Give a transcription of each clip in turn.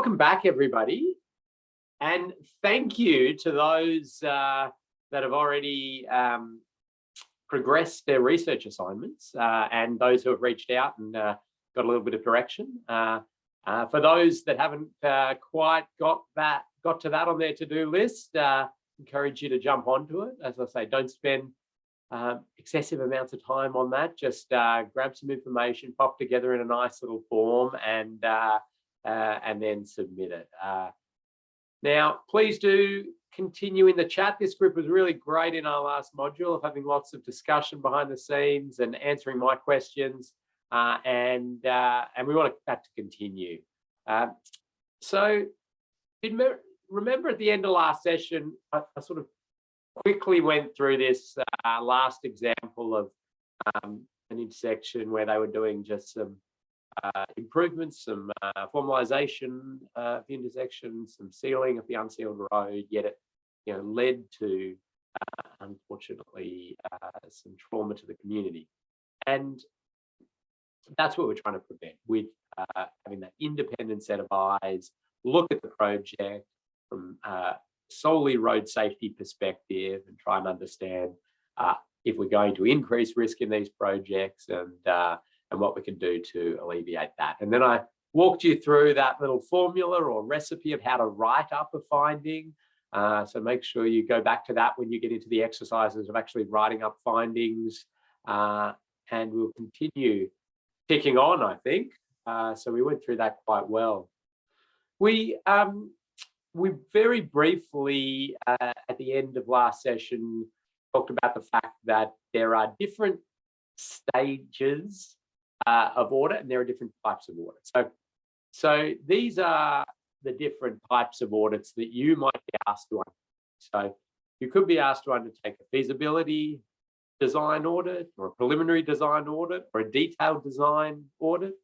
Welcome back, everybody. And thank you to those that have already progressed their research assignments and those who have reached out and got a little bit of direction. For those that haven't quite got to that on their to-do list, encourage you to jump onto it. As I say, don't spend excessive amounts of time on that. Just grab some information, pop together in a nice little form, and then submit it. Now, please do continue in the chat. This group was really great in our last module of having lots of discussion behind the scenes and answering my questions, and we want that to continue. So, remember at the end of last session, I sort of quickly went through this last example of an intersection where they were doing just some improvements, some formalization of the intersection, some sealing of the unsealed road, yet it led to unfortunately some trauma to the community. And that's what we're trying to prevent with having that independent set of eyes, look at the project from solely road safety perspective and try and understand if we're going to increase risk in these projects and what we can do to alleviate that. And then I walked you through that little formula or recipe of how to write up a finding. So make sure you go back to that when you get into the exercises of actually writing up findings, and we'll continue ticking on, I think. So we went through that quite well. We very briefly at the end of last session talked about the fact that there are different stages of audit, and there are different types of audits. So these are the different types of audits that you might be asked to undertake. So you could be asked to undertake a feasibility design audit, or a preliminary design audit, or a detailed design audit,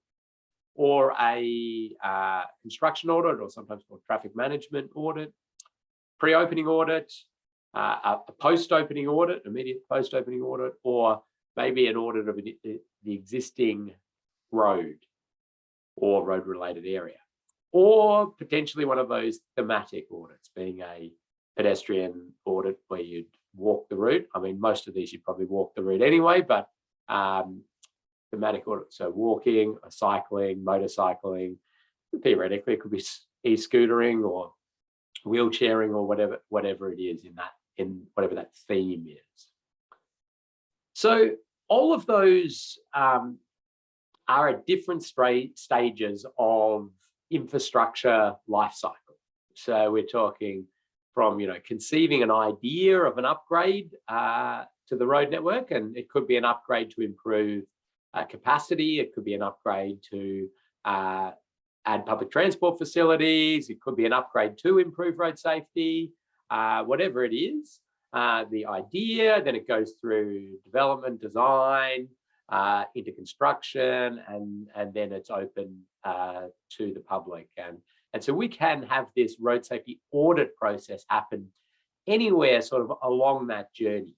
or a construction audit, or sometimes called traffic management audit, pre-opening audit, a post-opening audit, immediate post-opening audit, or maybe an audit of the existing road or road-related area, or potentially one of those thematic audits, being a pedestrian audit where you'd walk the route. I mean, most of these you'd probably walk the route anyway, but thematic audit, so walking, cycling, motorcycling, theoretically it could be e-scootering or wheelchairing or whatever it is in whatever that theme is. So all of those are at different stages of infrastructure life cycle. So we're talking from conceiving an idea of an upgrade to the road network, and it could be an upgrade to improve capacity. It could be an upgrade to add public transport facilities. It could be an upgrade to improve road safety, whatever it is. The idea, then it goes through development, design, into construction, and then it's open to the public. And so we can have this road safety audit process happen anywhere sort of along that journey.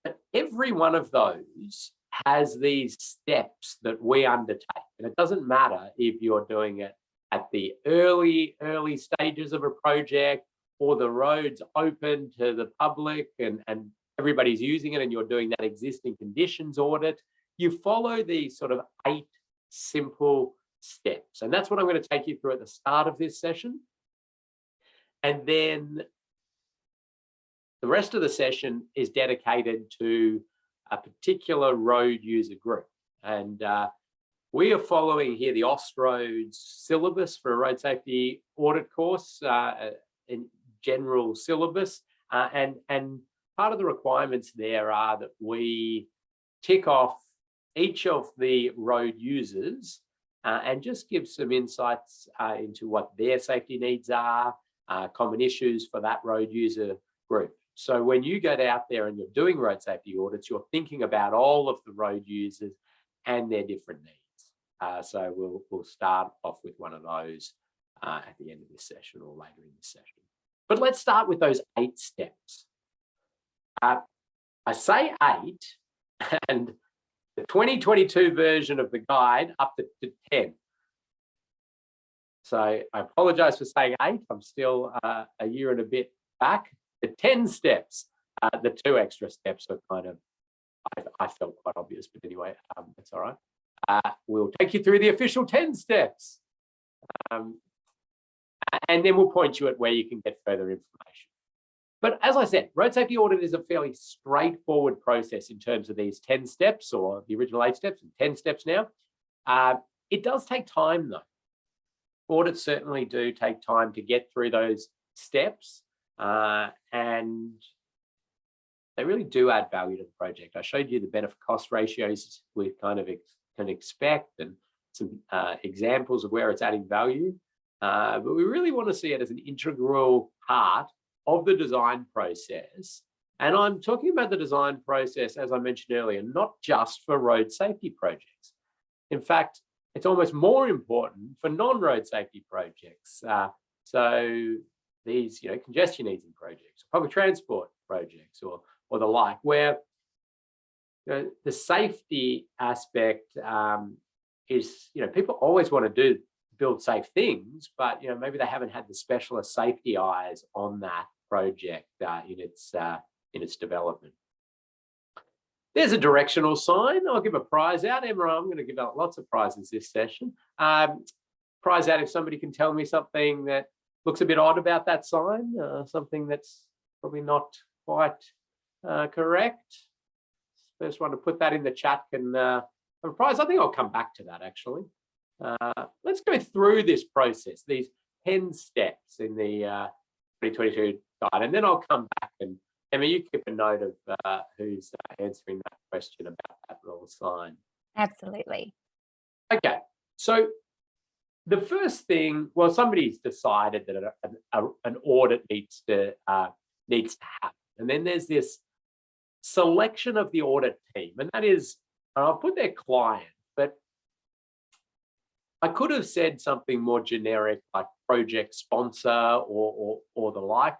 But every one of those has these steps that we undertake. And it doesn't matter if you're doing it at the early stages of a project, or the road's open to the public and everybody's using it, and you're doing that existing conditions audit. You follow these sort of 8 simple steps. And that's what I'm going to take you through at the start of this session. And then the rest of the session is dedicated to a particular road user group. And we are following here the Austroads syllabus for a road safety audit course, in general syllabus. And part of the requirements there are that we tick off each of the road users and just give some insights into what their safety needs are, common issues for that road user group. So when you get out there and you're doing road safety audits, you're thinking about all of the road users and their different needs. So we'll start off with one of those at the end of this session or later in this session. But let's start with those 8 steps. I say 8, and the 2022 version of the guide up to 10. So I apologize for saying 8. I'm still a year and a bit back. The 10 steps, the 2 extra steps are kind of, I felt quite obvious, but anyway, that's all right. We'll take you through the official 10 steps. And then we'll point you at where you can get further information. But as I said, road safety audit is a fairly straightforward process in terms of these 10 steps, or the original 8 steps and 10 steps now. It does take time though. Audits certainly do take time to get through those steps, and they really do add value to the project. I showed you the benefit cost ratios we kind of can expect, and some examples of where it's adding value. But we really want to see it as an integral part of the design process. And I'm talking about the design process, as I mentioned earlier, not just for road safety projects. In fact, it's almost more important for non-road safety projects. So these, congestion easing projects, public transport projects, or the like, where the safety aspect is, people always want to build safe things, but maybe they haven't had the specialist safety eyes on that project in its development. There's a directional sign. I'll give a prize out. Emma, I'm going to give out lots of prizes this session. Prize out if somebody can tell me something that looks a bit odd about that sign, something that's probably not quite correct. First one to put that in the chat can have a prize. I think I'll come back to that actually. Let's go through this process, these 10 steps in the 2022 guide, and then I'll come back and Emma, you keep a note of who's answering that question about that little sign. Absolutely. Okay, so the first thing, well, somebody's decided that an audit needs to happen, and then there's this selection of the audit team, and that is, I'll put their client, but I could have said something more generic like project sponsor or the like,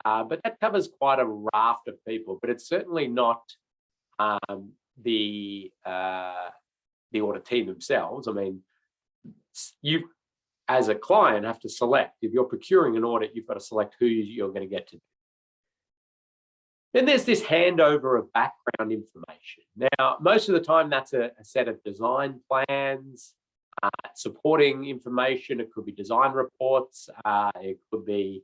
but that covers quite a raft of people. But it's certainly not the audit team themselves. I mean, you as a client have to select. If you're procuring an audit, you've got to select who you're going to get to. Then there's this handover of background information. Now, most of the time that's a set of design plans, supporting information. It could be design reports, it could be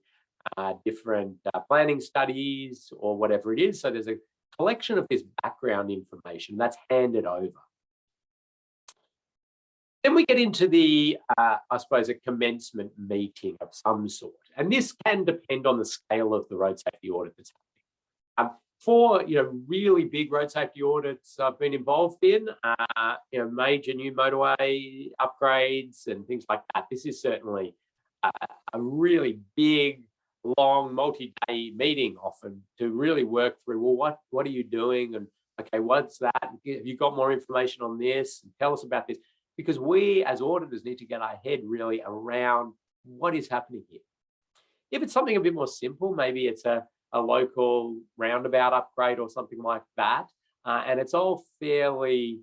different planning studies or whatever it is. So there's a collection of this background information that's handed over. Then we get into the, I suppose, a commencement meeting of some sort. And this can depend on the scale of the road safety audit that's happening. For really big road safety audits I've been involved in, major new motorway upgrades and things like that. This is certainly a really big, long, multi-day meeting often to really work through, well, what are you doing? And okay, what's that? Have you got more information on this? And tell us about this. Because we as auditors need to get our head really around what is happening here. If it's something a bit more simple, maybe it's a local roundabout upgrade or something like that, and it's all fairly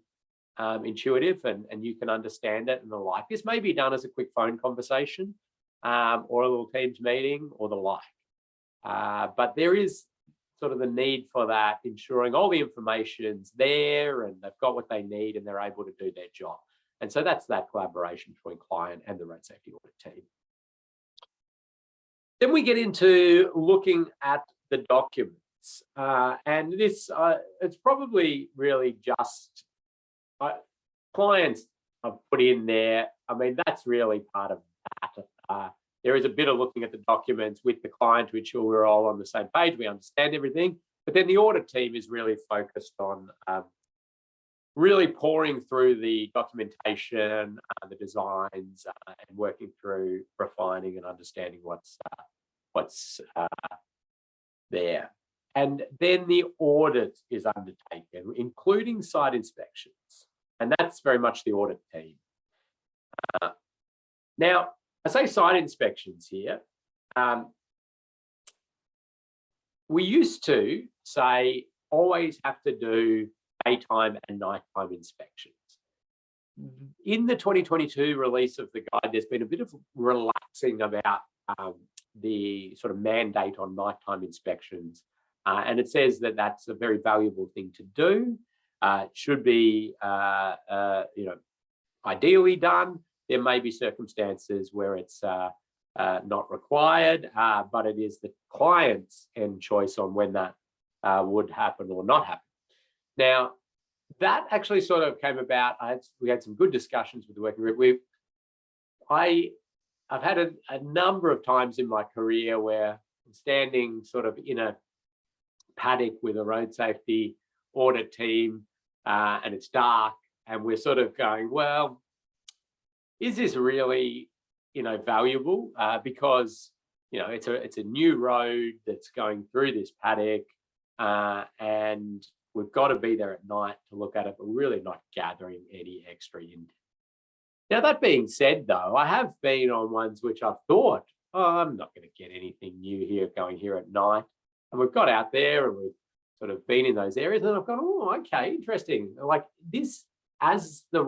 intuitive and you can understand it and the like. This may be done as a quick phone conversation or a little Teams meeting or the like, but there is sort of the need for that, ensuring all the information's there and they've got what they need and they're able to do their job. And so that's that collaboration between client and the road safety audit team. Then we get into looking at the documents, and this it's probably really just clients have put in there. I mean, that's really part of that. There is a bit of looking at the documents with the client to ensure we're all on the same page, we understand everything. But then the audit team is really focused on really pouring through the documentation, the designs, and working through refining and understanding what's there. And then the audit is undertaken, including site inspections. And that's very much the audit team. Now, I say site inspections here. We used to say always have to do daytime and nighttime inspections. In the 2022 release of the guide, there's been a bit of relaxing about the sort of mandate on nighttime inspections. And it says that that's a very valuable thing to do. It should be, ideally done. There may be circumstances where it's not required, but it is the client's end choice on when that would happen or not happen. Now, that actually sort of came about. We had some good discussions with the working group. I've had a number of times in my career where I'm standing sort of in a paddock with a road safety audit team, and it's dark, and we're sort of going, well, is this really, valuable? Because, it's a new road that's going through this paddock, and we've got to be there at night to look at it, but we're really not gathering any extra intel. Now, that being said, though, I have been on ones which I've thought, I'm not going to get anything new here going here at night. And we've got out there and we've sort of been in those areas, and I've gone, oh, okay, interesting. Like this, as the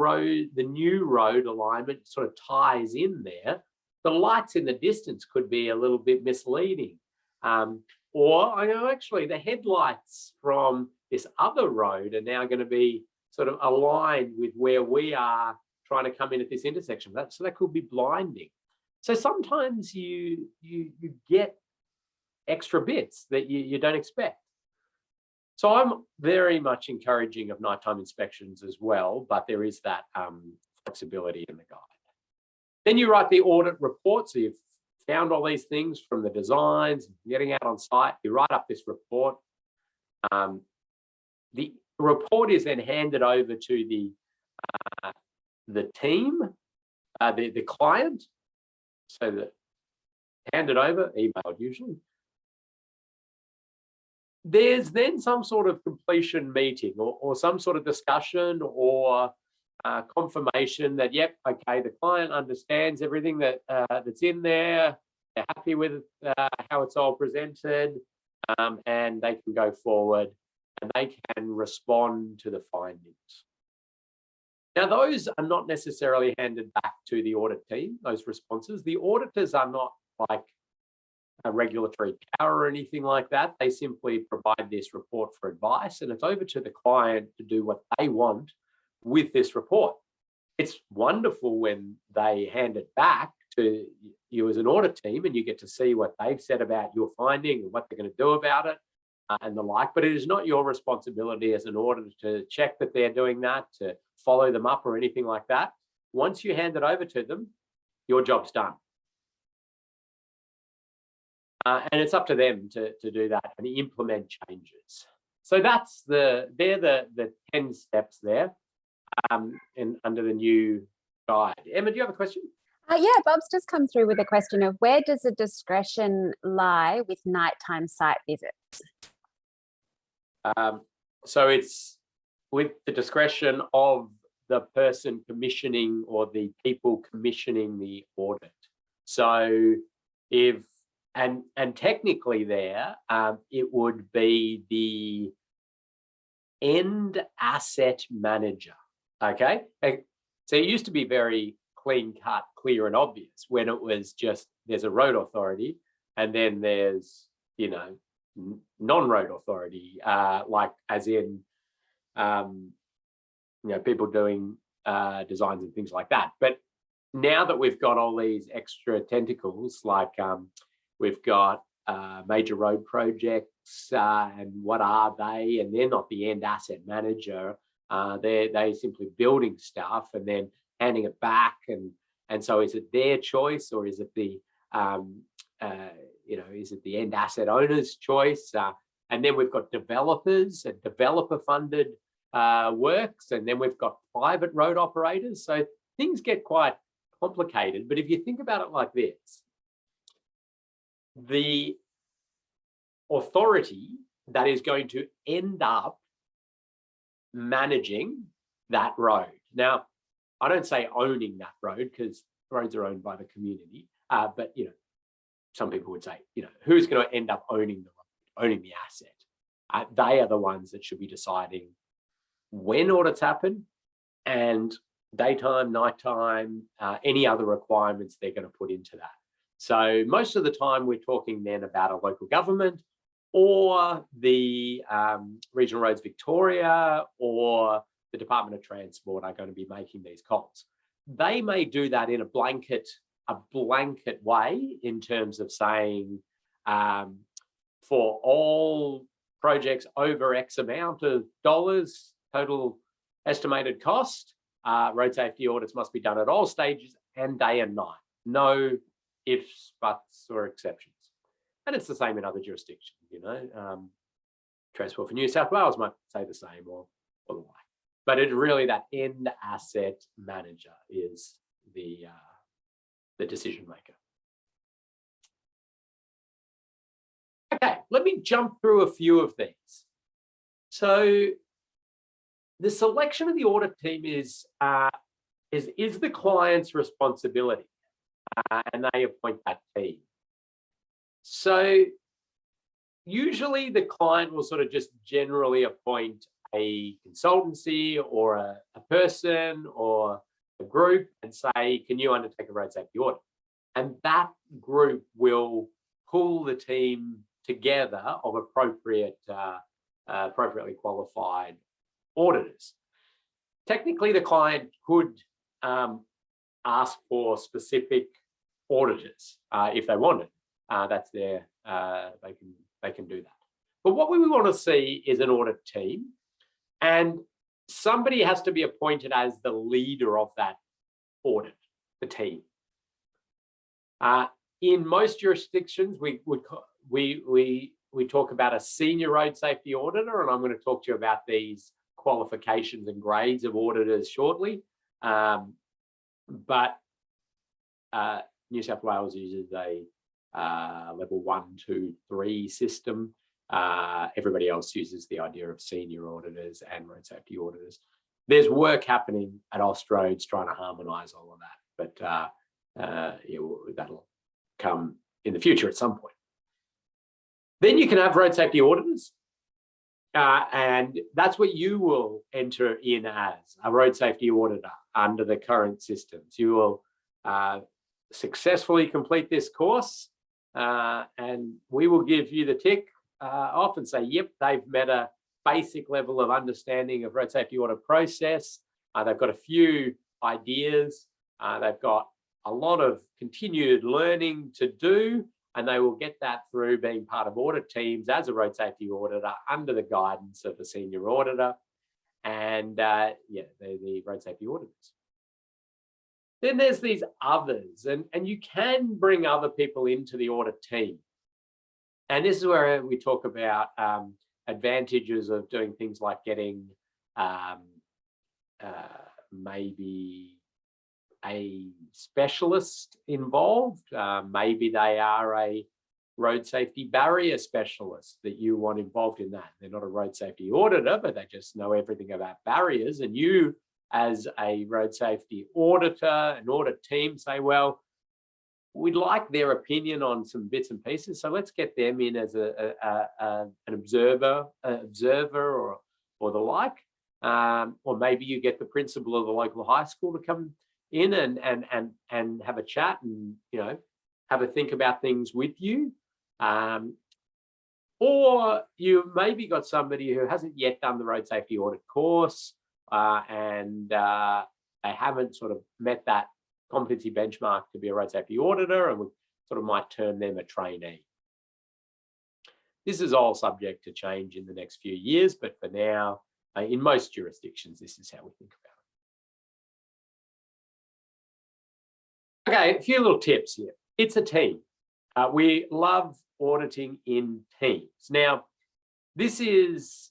new road alignment sort of ties in there, the lights in the distance could be a little bit misleading. Or I know actually the headlights from this other road are now going to be sort of aligned with where we are trying to come in at this intersection. So that could be blinding. So sometimes you get extra bits that you don't expect. So I'm very much encouraging of nighttime inspections as well, but there is that flexibility in the guide. Then you write the audit report. So you've found all these things from the designs, getting out on site, you write up this report. The report is then handed over to the team, the client, so that handed over, emailed usually. There's then some sort of completion meeting or some sort of discussion or confirmation that, yep, okay, the client understands everything that's in there, they're happy with how it's all presented, and they can go forward and they can respond to the findings. Now, those are not necessarily handed back to the audit team, those responses. The auditors are not like a regulatory power or anything like that. They simply provide this report for advice, and it's over to the client to do what they want with this report. It's wonderful when they hand it back to you as an audit team and you get to see what they've said about your finding and what they're going to do about it and the like, but it is not your responsibility as an auditor to check that they're doing that, to follow them up or anything like that. Once you hand it over to them, your job's done. And it's up to them to do that and implement changes. So they're the 10 steps there and under the new guide. Emma, do you have a question? Yeah, Bob's just come through with a question of where does the discretion lie with nighttime site visits? So it's with the discretion of the person commissioning or the people commissioning the audit. So if and technically there, it would be the end asset manager. Okay, so it used to be very clean cut, clear and obvious when it was just there's a road authority and then there's non-road authority, like as in people doing designs and things like that. But now that we've got all these extra tentacles, like we've got major road projects, and what are they? And they're not the end asset manager. They're simply building stuff and then handing it back. And so is it their choice or is it the is it the end asset owner's choice? And then we've got developers and developer funded works, and then we've got private road operators. So things get quite complicated. But if you think about it like this, the authority that is going to end up managing that road. Now, I don't say owning that road because roads are owned by the community, but some people would say, who's going to end up owning the road, owning the asset? They are the ones that should be deciding when audits happen, and daytime, nighttime, any other requirements they're going to put into that. So most of the time we're talking then about a local government or the Regional Roads Victoria or the Department of Transport are going to be making these calls. They may do that in a blanket way in terms of saying for all projects over X amount of dollars, total estimated cost, road safety audits must be done at all stages and day and night. No ifs, buts, or exceptions. And it's the same in other jurisdictions, you know. Transport for New South Wales might say the same or the like. But it's really that end asset manager is the decision maker. Okay, let me jump through a few of these. So the selection of the audit team is the client's responsibility, and they appoint that team. So usually the client will sort of just generally appoint a consultancy or a person or a group and say, can you undertake a road safety audit? And that group will pull the team together of appropriately qualified auditors. Technically, the client could ask for specific auditors if they wanted. That's their, they can do that. But what we want to see is an audit team, and somebody has to be appointed as the leader of that audit, the team. In most jurisdictions, we talk about a senior road safety auditor, and I'm going to talk to you about these qualifications and grades of auditors shortly. But New South Wales uses a level 1, 2, 3 system. Everybody else uses the idea of senior auditors and road safety auditors. There's work happening at Austroads trying to harmonise all of that, but yeah, that'll come in the future at some point. Then you can have road safety auditors, and that's what you will enter in as a road safety auditor under the current systems. You will successfully complete this course, and we will give you the tick off and say, yep, they've met a basic level of understanding of road safety audit process. They've got a few ideas. They've got a lot of continued learning to do, and they will get that through being part of audit teams as a road safety auditor under the guidance of a senior auditor, and yeah, they're the road safety auditors. Then there's these others, and you can bring other people into the audit team. And this is where we talk about advantages of doing things like getting maybe a specialist involved. Maybe they are a road safety barrier specialist that you want involved in that. They're not a road safety auditor, but they just know everything about barriers. And you, as a road safety auditor, an audit team, say, well, we'd like their opinion on some bits and pieces, so let's get them in as an observer or the like. Or maybe you get the principal of the local high school to come in and have a chat and, you know, have a think about things with you. Or you maybe got somebody who hasn't yet done the road safety audit course, and they haven't sort of met that competency benchmark to be a road safety auditor, and we sort of might term them a trainee. This is all subject to change in the next few years, but for now, in most jurisdictions, this is how we think about it. Okay, a few little tips here. It's a team. We love auditing in teams. Now, this is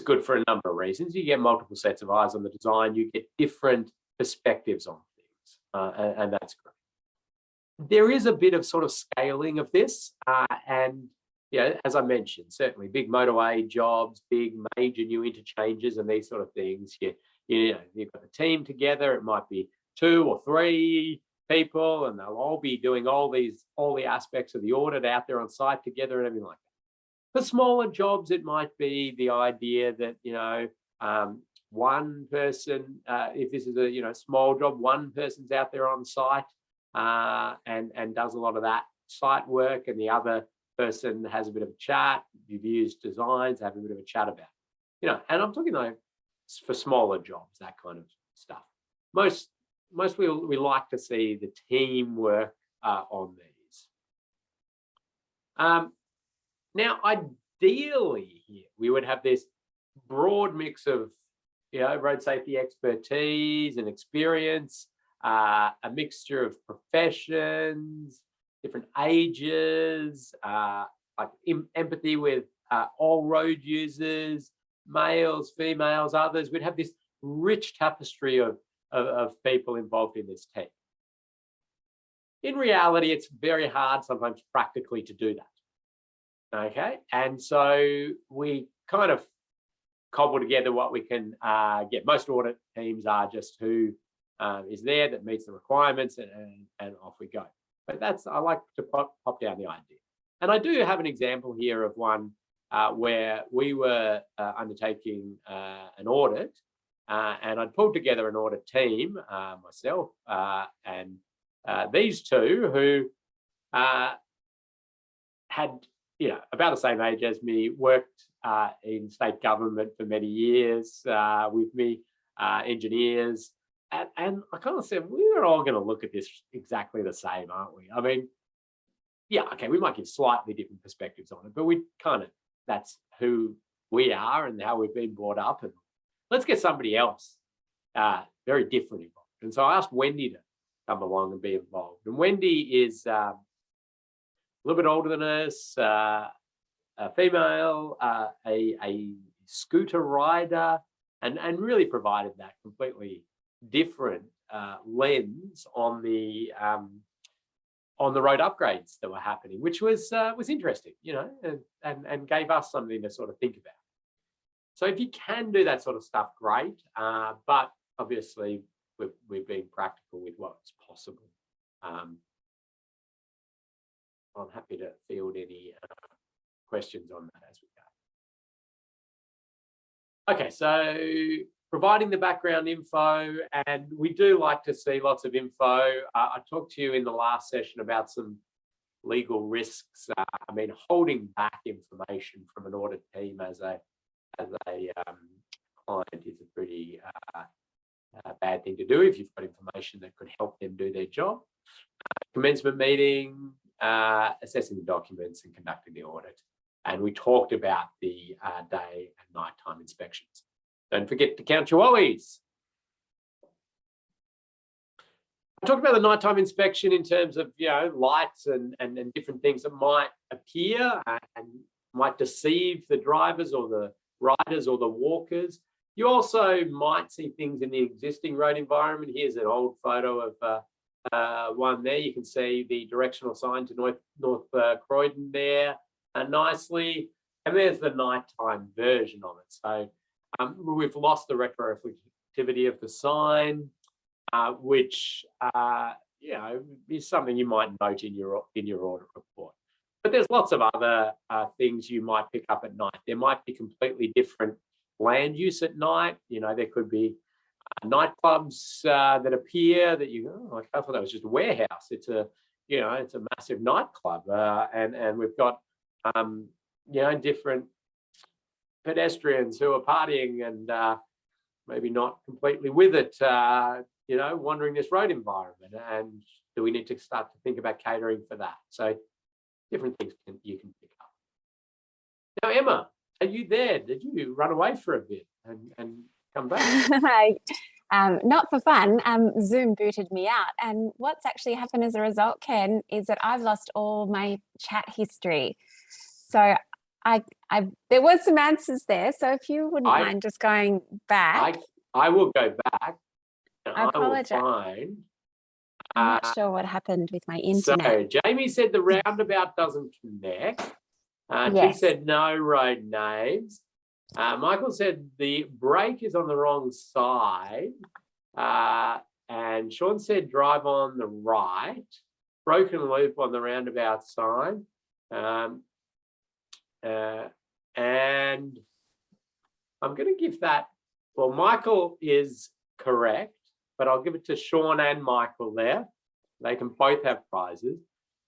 good for a number of reasons. You get multiple sets of eyes on the design. You get different perspectives on things, and that's great. There is a bit of sort of scaling of this, and yeah, as I mentioned, certainly big motorway jobs, big major new interchanges, and these sort of things. You know, you've got a team together. It might be 2 or 3 people, and they'll all be doing all the aspects of the audit out there on site together and everything like For smaller jobs, it might be the idea that, one person, if this is a small job, one person's out there on site and does a lot of that site work, and the other person has a bit of a chat, reviews designs, have a bit of a chat about, and I'm talking though for smaller jobs, that kind of stuff. Most we like to see the teamwork on these. Now, ideally here, we would have this broad mix of, road safety expertise and experience, a mixture of professions, different ages, like empathy with all road users, males, females, others. We'd have this rich tapestry of people involved in this team. In reality, it's very hard sometimes practically to do that. Okay, and so we kind of cobble together what we can get. Most audit teams are just who is there that meets the requirements, and off we go. But I like to pop down the idea. And I do have an example here of one where we were undertaking an audit, and I'd pulled together an audit team, myself and these two who had, about the same age as me, worked in state government for many years with me, engineers. And I kind of said, we're all going to look at this exactly the same, aren't we? I mean, yeah, okay, we might give slightly different perspectives on it, but that's who we are and how we've been brought up. And let's get somebody else very different involved. And so I asked Wendy to come along and be involved. And Wendy is a little bit older than us, a female, a scooter rider, and really provided that completely different lens on the road upgrades that were happening, which was interesting, and gave us something to sort of think about. So if you can do that sort of stuff, great. But obviously, we're being practical with what's possible. I'm happy to field any questions on that as we go. Okay, so providing the background info, and we do like to see lots of info. I talked to you in the last session about some legal risks. I mean, holding back information from an audit team as a client is a pretty bad thing to do if you've got information that could help them do their job. Commencement meeting, assessing the documents and conducting the audit. And we talked about the day and nighttime inspections. Don't forget to count your O's. I talked about the nighttime inspection in terms of, lights and different things that might appear and might deceive the drivers or the riders or the walkers. You also might see things in the existing road environment. Here's an old photo of one there. You can see the directional sign to North Croydon there nicely. And there's the nighttime version of it. So we've lost the retroreflectivity of the sign, which is something you might note in your audit report. But there's lots of other things you might pick up at night. There might be completely different land use at night. There could be nightclubs that appear that you go, oh, I thought that was just a warehouse. It's a massive nightclub, and we've got different pedestrians who are partying and maybe not completely with it, wandering this road environment. And do we need to start to think about catering for that? So different things you can pick up. Now, Emma, are you there? Did you run away for a bit and come back? Not for fun. Zoom booted me out. And what's actually happened as a result, Ken, is that I've lost all my chat history. So there was some answers there. So if you wouldn't mind just going back. I will go back. And I apologize. will find. I'm not sure what happened with my internet. So Jamie said the roundabout doesn't connect. Yes. Tim said no road names. Michael said the brake is on the wrong side. And Sean said drive on the right. Broken loop on the roundabout sign. And I'm going to give that, well, Michael is correct, but I'll give it to Sean and Michael there. They can both have prizes.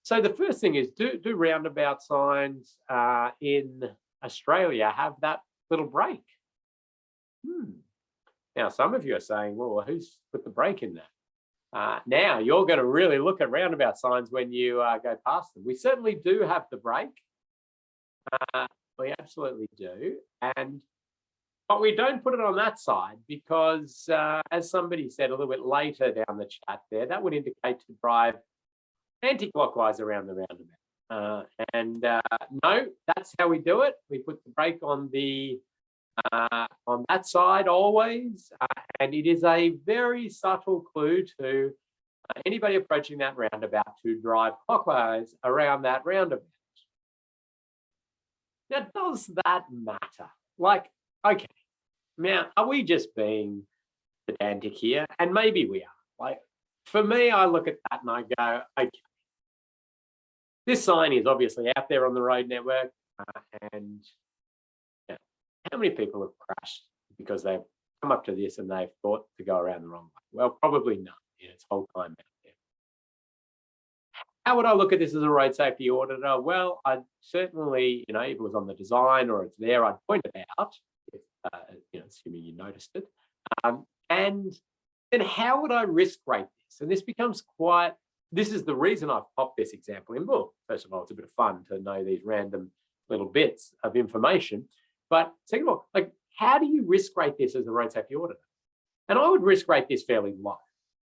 So the first thing is do roundabout signs in Australia have that little break? Now, some of you are saying, well, who's put the break in there? Now, you're going to really look at roundabout signs when you go past them. We certainly do have the break. We absolutely do. But we don't put it on that side because, as somebody said a little bit later down the chat there, that would indicate to drive anti-clockwise around the roundabout. No, that's how we do it. We put the brake on that side always, and it is a very subtle clue to anybody approaching that roundabout to drive clockwise around that roundabout. Now, does that matter? Like, okay, now, are we just being pedantic here? And maybe we are. Like, for me, I look at that and I go, okay, this sign is obviously out there on the road network, and how many people have crashed because they've come up to this and they've thought to go around the wrong way? Well, probably none in its whole time out there. How would I look at this as a road safety auditor? Well, I'd certainly, if it was on the design or it's there, I'd point it out, if, assuming you noticed it. And then how would I risk rate this? And this is the reason I've popped this example in. Well, first of all, it's a bit of fun to know these random little bits of information. But second of all, like, how do you risk rate this as a road safety auditor? And I would risk rate this fairly low.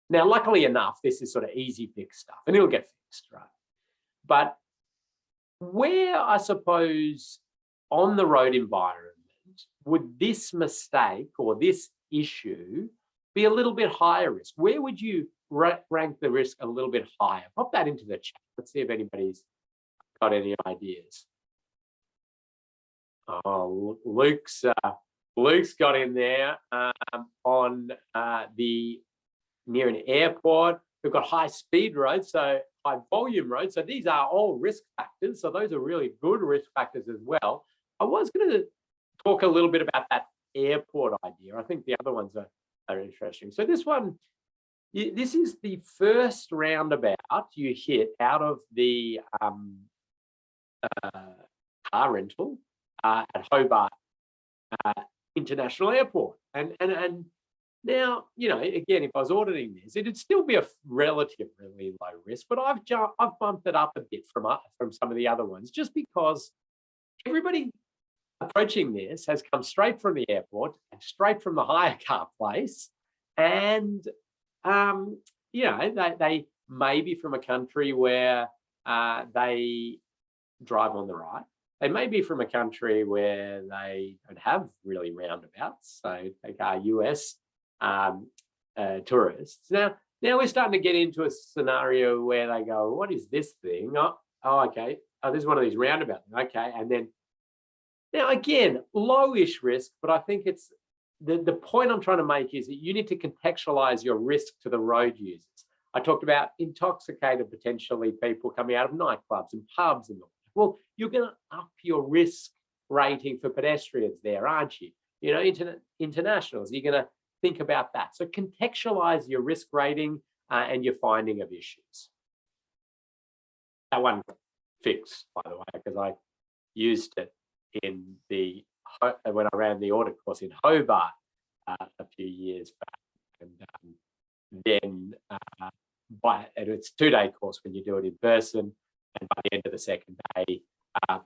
Now, luckily enough, this is sort of easy fix stuff and it'll get fixed, right? But where, I suppose, on the road environment, would this mistake or this issue be a little bit higher risk? Where would you rank the risk a little bit higher? Pop that into the chat. Let's see if anybody's got any ideas. Oh, Luke's got in there on near an airport. We've got high speed roads, so high volume roads. So these are all risk factors. So those are really good risk factors as well. I was going to talk a little bit about that airport idea. I think the other ones are interesting. So this one, this is the first roundabout you hit out of the car rental at Hobart International Airport. And now, again, if I was auditing this, it'd still be a relatively low risk, but I've bumped it up a bit from some of the other ones, just because everybody approaching this has come straight from the airport and straight from the hire car place. And, they may be from a country where they drive on the right. They may be from a country where they don't have really roundabouts. So take our US tourists. Now we're starting to get into a scenario where they go, what is this thing? Oh, okay. Oh, this is one of these roundabouts. Okay. And then, now again, lowish risk, but I think it's the point I'm trying to make is that you need to contextualize your risk to the road users. I talked about intoxicated, potentially people coming out of nightclubs and pubs and all. Well, you're going to up your risk rating for pedestrians there, aren't you? Internationals, you're going to think about that. So contextualize your risk rating and your finding of issues. That one fixed, by the way, because I used it when I ran the audit course in Hobart a few years back. And then and it's a 2-day course when you do it in person. And by the end of the second day,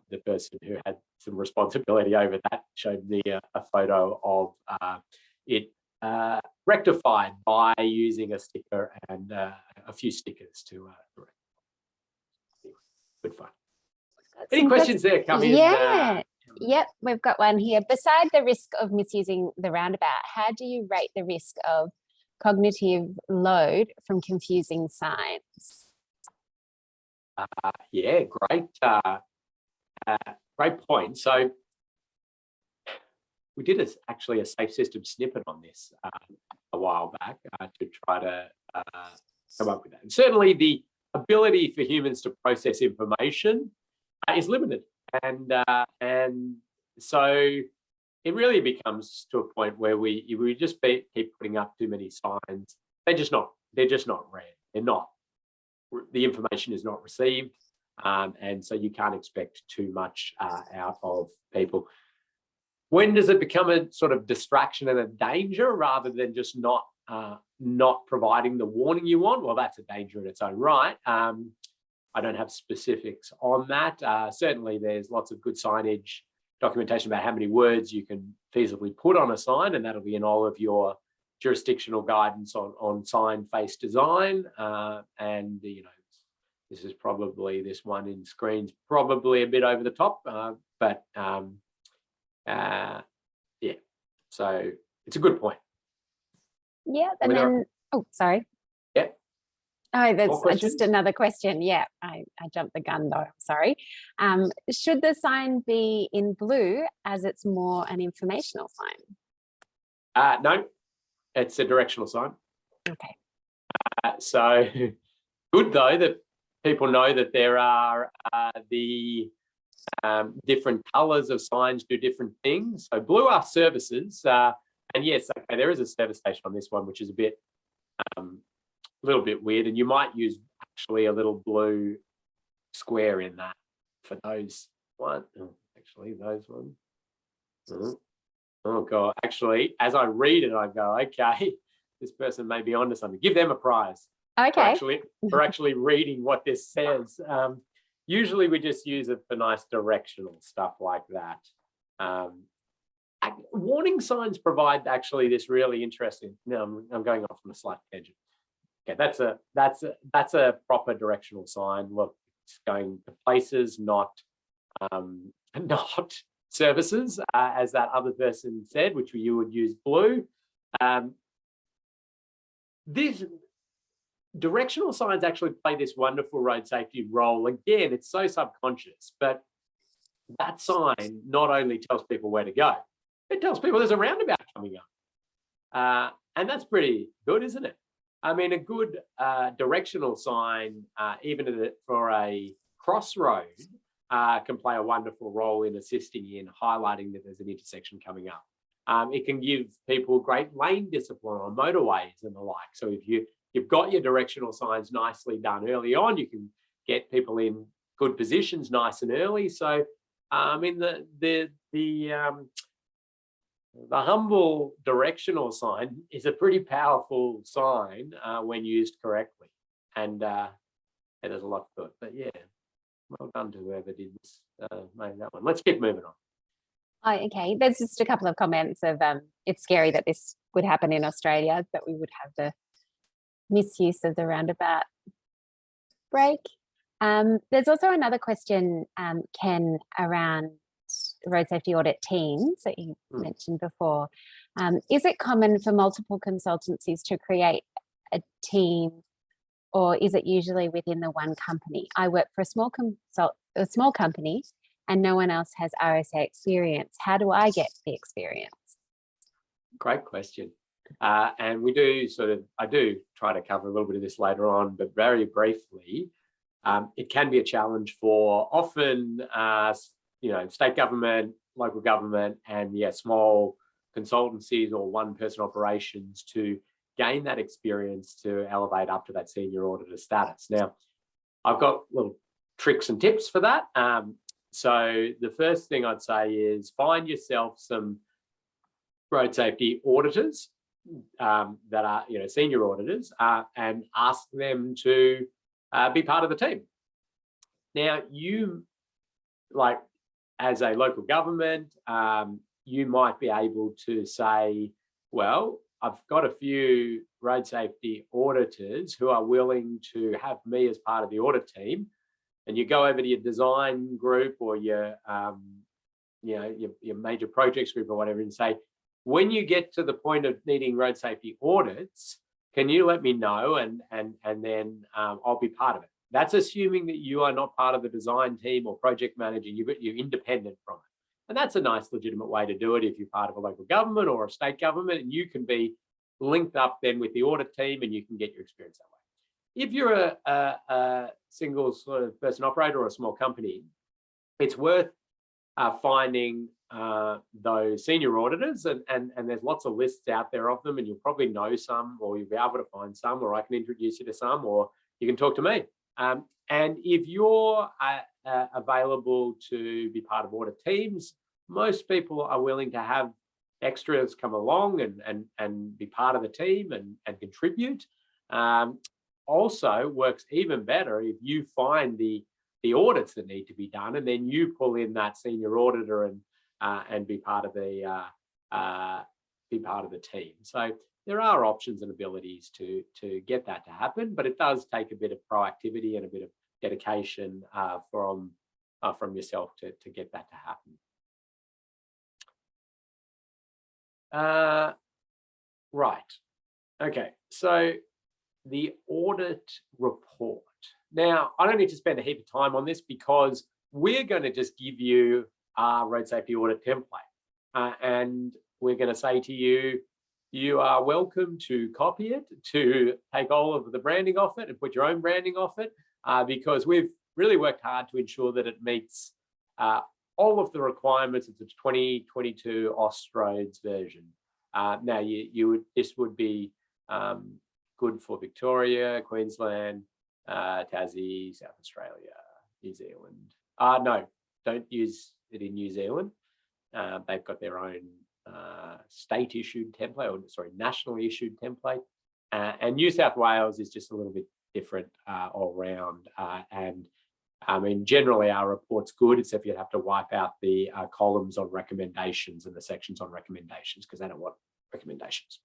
the person who had some responsibility over that showed me a photo of it rectified by using a sticker and a few stickers to good fun. Any questions there coming in? Yeah. Yep, we've got one here. Beside the risk of misusing the roundabout, how do you rate the risk of cognitive load from confusing signs? Yeah, great point. So we did actually a safe system snippet on this a while back to try to come up with that. And certainly the ability for humans to process information is limited. And so it really becomes to a point where we just keep putting up too many signs. They're just not read. The information is not received, and so you can't expect too much out of people. When does it become a sort of distraction and a danger rather than just not providing the warning you want? Well, that's a danger in its own right. I don't have specifics on that. Certainly, there's lots of good signage documentation about how many words you can feasibly put on a sign, and that'll be in all of your jurisdictional guidance on sign face design. And this is probably, this one in screen's probably a bit over the top, but yeah. So it's a good point. Yeah, and then sorry. Yeah. Oh, that's just another question. Yeah, I jumped the gun though. Sorry. Should the sign be in blue as it's more an informational sign? No, it's a directional sign. Okay. So good though that people know that there are the different colours of signs do different things. So blue are services, and yes, okay, there is a service station on this one, which is a little bit weird, and you might use actually a little blue square in that for those one. Actually, those ones. Oh god! Actually, as I read it, I go, okay, this person may be onto something. Give them a prize. Okay. For actually reading what this says. Usually, we just use it for nice directional stuff like that. Warning signs provide actually this really interesting. No, I'm going off on a slight tangent. Okay, that's a proper directional sign. Look, it's going to places, not services, as that other person said, which you would use blue. These directional signs actually play this wonderful road safety role. Again, it's so subconscious, but that sign not only tells people where to go, it tells people there's a roundabout coming up. And that's pretty good, isn't it? I mean, a good directional sign, even for a crossroad, can play a wonderful role in assisting in highlighting that there's an intersection coming up. It can give people great lane discipline on motorways and the like. So if you've got your directional signs nicely done early on, you can get people in good positions nice and early. So I mean, the humble directional sign is a pretty powerful sign when used correctly, and there's a lot to it. But yeah, well done to whoever did this, made that one. Let's keep moving on. Oh, okay. There's just a couple of comments of it's scary that this would happen in Australia, that we would have the misuse of the roundabout break. There's also another question, Ken, around road safety audit teams that you mentioned before. Is it common for multiple consultancies to create a team, or is it usually within the one company? I work for a small company and no one else has RSA experience. How do I get the experience? Great question. And we do I do try to cover a little bit of this later on, but very briefly, it can be a challenge for often state government, local government, and small consultancies or one-person operations to gain that experience to elevate up to that senior auditor status. Now, I've got little tricks and tips for that. So the first thing I'd say is find yourself some road safety auditors that are senior auditors, and ask them to be part of the team. Now, you, like, as a local government, you might be able to say, well, I've got a few road safety auditors who are willing to have me as part of the audit team. And you go over to your design group or your major projects group or whatever and say, when you get to the point of needing road safety audits, can you let me know, and then I'll be part of it. That's assuming that you are not part of the design team or project manager. You're independent from it. And that's a nice, legitimate way to do it if you're part of a local government or a state government, and you can be linked up then with the audit team and you can get your experience that way. If you're a single sort of person operator or a small company, it's worth finding those senior auditors, and there's lots of lists out there of them, and you'll probably know some, or you'll be able to find some, or I can introduce you to some, or you can talk to me. And if you're available to be part of audit teams, most people are willing to have extras come along and be part of the team and contribute. Also works even better if you find the audits that need to be done, and then you pull in that senior auditor and be part of the team. So there are options and abilities to get that to happen, but it does take a bit of proactivity and a bit of dedication from yourself to get that to happen. Right. Okay. So the audit report. Now, I don't need to spend a heap of time on this because we're going to just give you our road safety audit template. And we're going to say to you, you are welcome to copy it, to take all of the branding off it and put your own branding off it, because we've really worked hard to ensure that it meets all of the requirements of the 2022 Austroads version. Now, this would be good for Victoria, Queensland, Tassie, South Australia, New Zealand. No, don't use it in New Zealand. They've got their own state-issued template, or sorry, nationally issued template. And New South Wales is just a little bit different all round. And I mean, generally our report's good, except you'd have to wipe out the columns on recommendations and the sections on recommendations, because they don't want recommendations,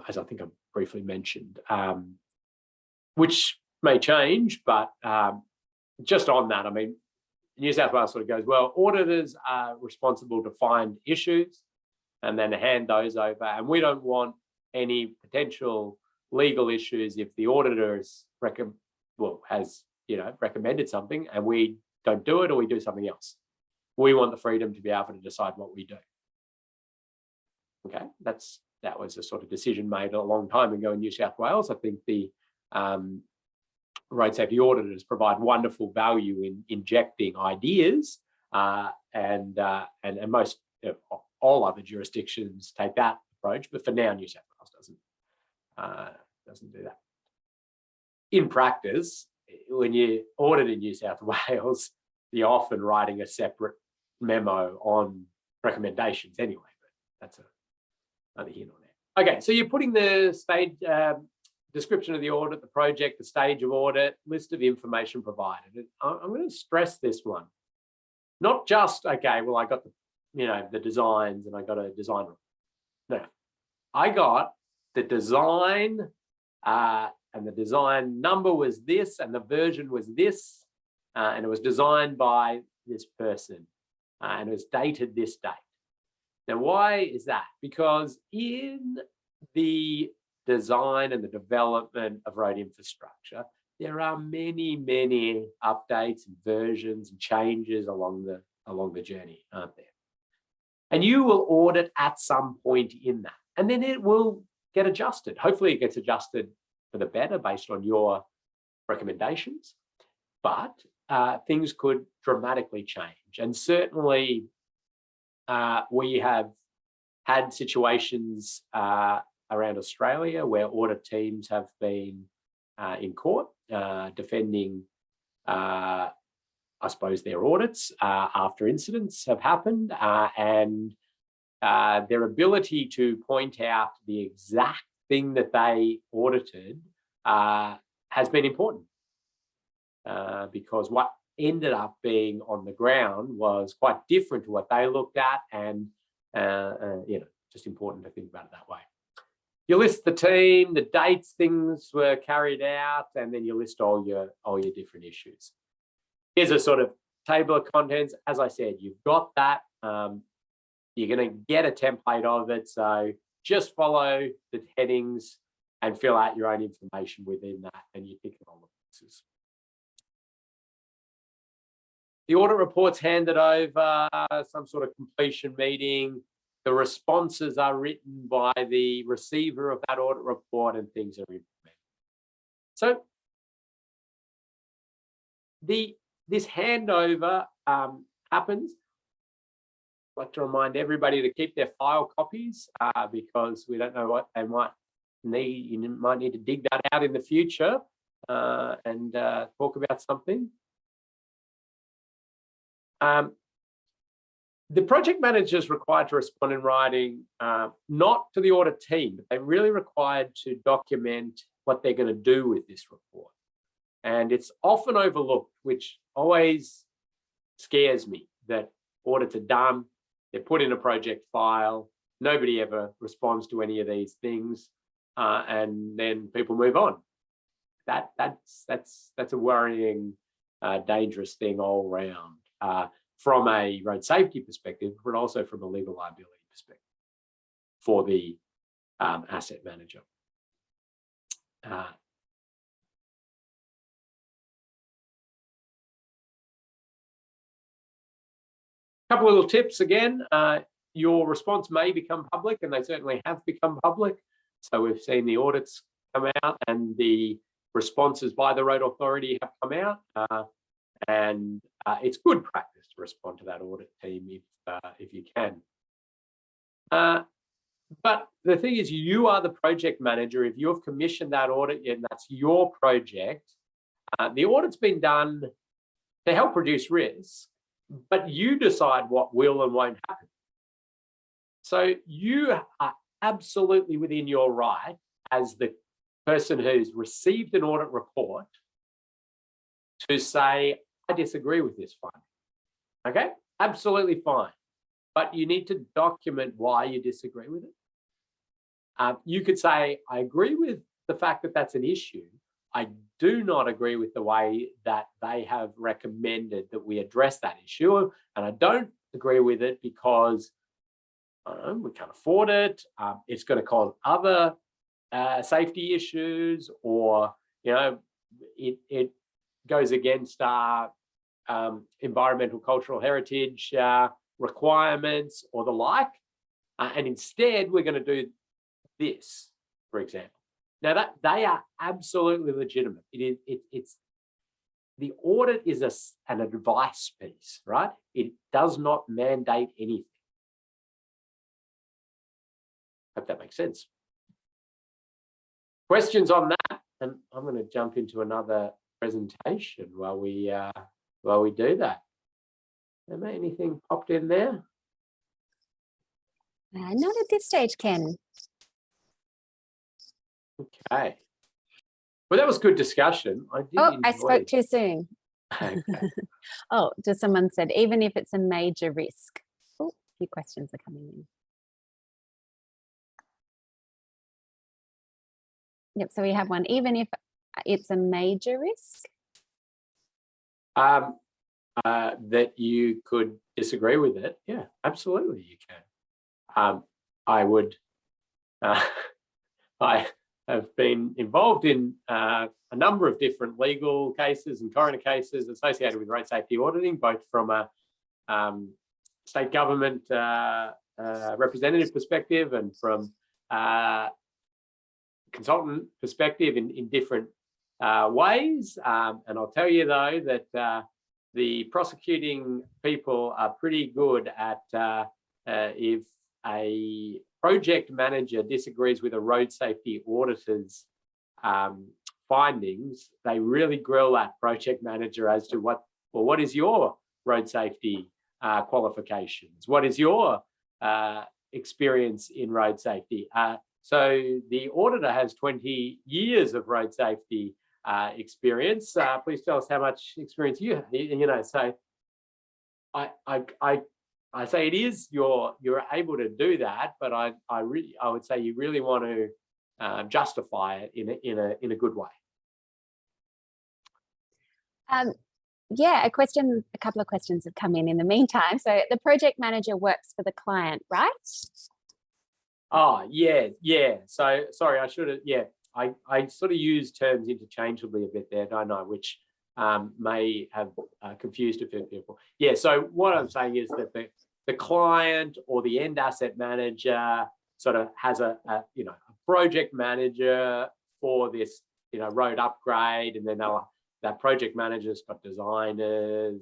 as I think I briefly mentioned, which may change, but just on that, I mean, New South Wales sort of goes, well, auditors are responsible to find issues and then hand those over. And we don't want any potential legal issues if the auditor has recommended something and we don't do it, or we do something else. We want the freedom to be able to decide what we do. Okay, that was a sort of decision made a long time ago in New South Wales. I think the road safety auditors provide wonderful value in injecting ideas, and most all other jurisdictions take that approach. But for now, New South Wales doesn't do that. In practice, when you audit in New South Wales, you're often writing a separate memo on recommendations anyway. But that's another here nor there. Okay, so you're putting the stage. Description of the audit, the project, the stage of audit, list of information provided. I'm going to stress this one. Not just, okay, well, I got the designs and I got a design. No, I got the design and the design number was this and the version was this, and it was designed by this person and it was dated this date. Now, why is that? Because in the design and the development of road infrastructure, there are many, many updates and versions and changes along the journey, aren't there? And you will audit at some point in that, and then it will get adjusted. Hopefully it gets adjusted for the better based on your recommendations, but things could dramatically change. And certainly we have had situations around Australia where audit teams have been in court defending, I suppose, their audits after incidents have happened, and their ability to point out the exact thing that they audited has been important, because what ended up being on the ground was quite different to what they looked at, and just important to think about it that way. You list the team, the dates things were carried out, and then you list all your different issues. Here's a sort of table of contents. As I said, you've got that. You're going to get a template of it, so just follow the headings and fill out your own information within that, and you tick it all the boxes. The audit report's handed over, some sort of completion meeting. The responses are written by the receiver of that audit report, and things are implemented. So this handover happens. I'd like to remind everybody to keep their file copies because we don't know what they might need. You might need to dig that out in the future and talk about something. The project manager is required to respond in writing, not to the audit team, but they're really required to document what they're going to do with this report. And it's often overlooked, which always scares me, that audits are done, they're put in a project file, nobody ever responds to any of these things, and then people move on. That's a worrying, dangerous thing all around. From a road safety perspective, but also from a legal liability perspective for the asset manager. Couple of little tips again. Your response may become public, and they certainly have become public. So we've seen the audits come out and the responses by the road authority have come out. And it's good practice to respond to that audit team if you can. But the thing is, you are the project manager. If you've commissioned that audit and that's your project, the audit's been done to help reduce risk, but you decide what will and won't happen. So you are absolutely within your right as the person who's received an audit report to say, I disagree with this finding. Okay, absolutely fine. But you need to document why you disagree with it. You could say, I agree with the fact that that's an issue. I do not agree with the way that they have recommended that we address that issue. And I don't agree with it because I don't know, we can't afford it. It's going to cause other safety issues, or, you know, it goes against our environmental cultural heritage requirements or the like. And instead, we're going to do this, for example. Now that they are absolutely legitimate. It's the audit is an advice piece, right? It does not mandate anything. Hope that makes sense. Questions on that? And I'm going to jump into another presentation while we do that. Emma, anything popped in there? Not at this stage, Ken. Okay. Well, that was good discussion. I spoke too soon. Okay. Oh, just someone said, even if it's a major risk. Oh, a few questions are coming in. Yep, so we have one, even if it's a major risk? That you could disagree with it. Yeah, absolutely you can. I would, I have been involved in a number of different legal cases and coroner cases associated with road safety auditing, both from a state government representative perspective and from consultant perspective in different ways. And I'll tell you though that the prosecuting people are pretty good at if a project manager disagrees with a road safety auditor's findings, they really grill that project manager as to what is your road safety qualifications? What is your experience in road safety? So the auditor has 20 years of road safety experience. Please tell us how much experience you have. You know, so I say it is you're able to do that, but I would say you really want to justify it in a good way. Yeah, a couple of questions have come in the meantime. So the project manager works for the client, right? Oh, yeah. So sorry, I should have, I sort of use terms interchangeably a bit there, don't I? Which may have confused a few people. Yeah, so what I'm saying is that the client or the end asset manager sort of has a project manager for this, road upgrade, and then that project manager's got designers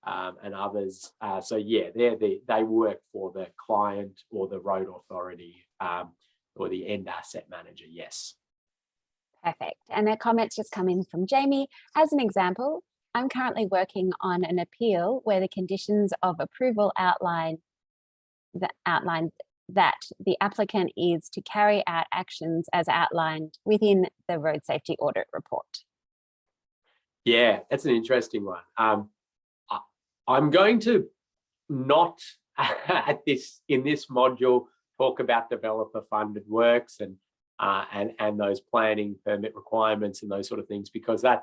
and others. So yeah, they work for the client or the road authority or the end asset manager. Yes. Perfect. And a comment's just come in from Jamie. As an example, I'm currently working on an appeal where the conditions of approval outline that the applicant is to carry out actions as outlined within the road safety audit report. Yeah, that's an interesting one. I'm going to not in this module talk about developer funded works and those planning permit requirements and those sort of things, because I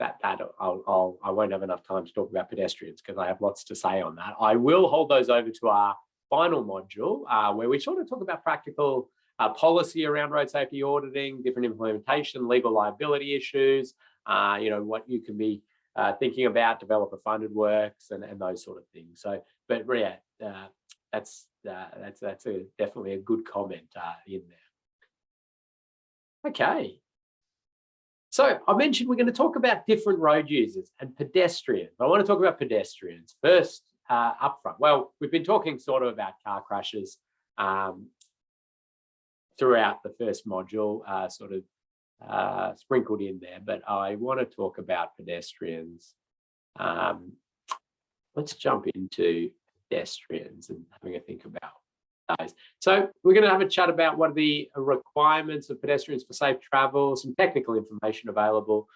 won't have enough time to talk about pedestrians because I have lots to say on that. I will hold those over to our final module where we sort of talk about practical policy around road safety auditing, different implementation, legal liability issues, what you can be thinking about developer funded works and those sort of things. So, but yeah, that's definitely a good comment in there. Okay. So I mentioned we're going to talk about different road users and pedestrians. I want to talk about pedestrians first up front. Well, we've been talking sort of about car crashes throughout the first module, sprinkled in there, but I want to talk about pedestrians. Let's jump into pedestrians and having a think about those. So we're going to have a chat about what are the requirements of pedestrians for safe travel, some technical information available,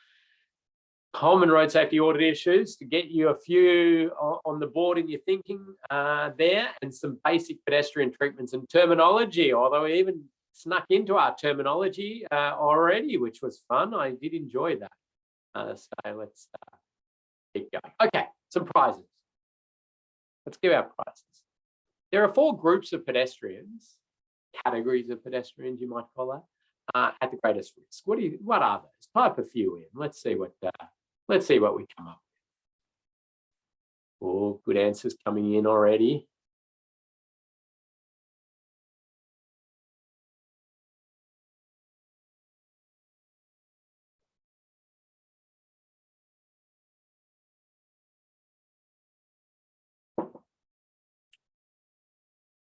common road safety audit issues to get you a few on the board in your thinking there, and some basic pedestrian treatments and terminology, although we even snuck into our terminology already, which was fun. I did enjoy that. So let's keep going. Okay, some prizes. Let's give our prizes. There are 4 groups of pedestrians, categories of pedestrians, you might call that, at the greatest risk. What are those? Type a few in. Let's see what we come up with. Oh, good answers coming in already.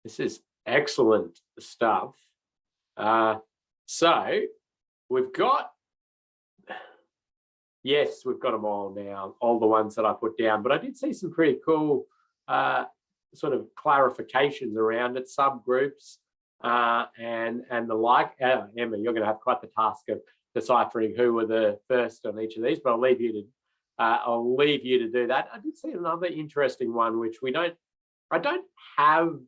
This is excellent stuff. So we've got, yes, we've got them all now, all the ones that I put down, but I did see some pretty cool sort of clarifications around it, subgroups and the like. Emma, you're going to have quite the task of deciphering who were the first on each of these, but I'll leave you to do that. I did see another interesting one, which I don't have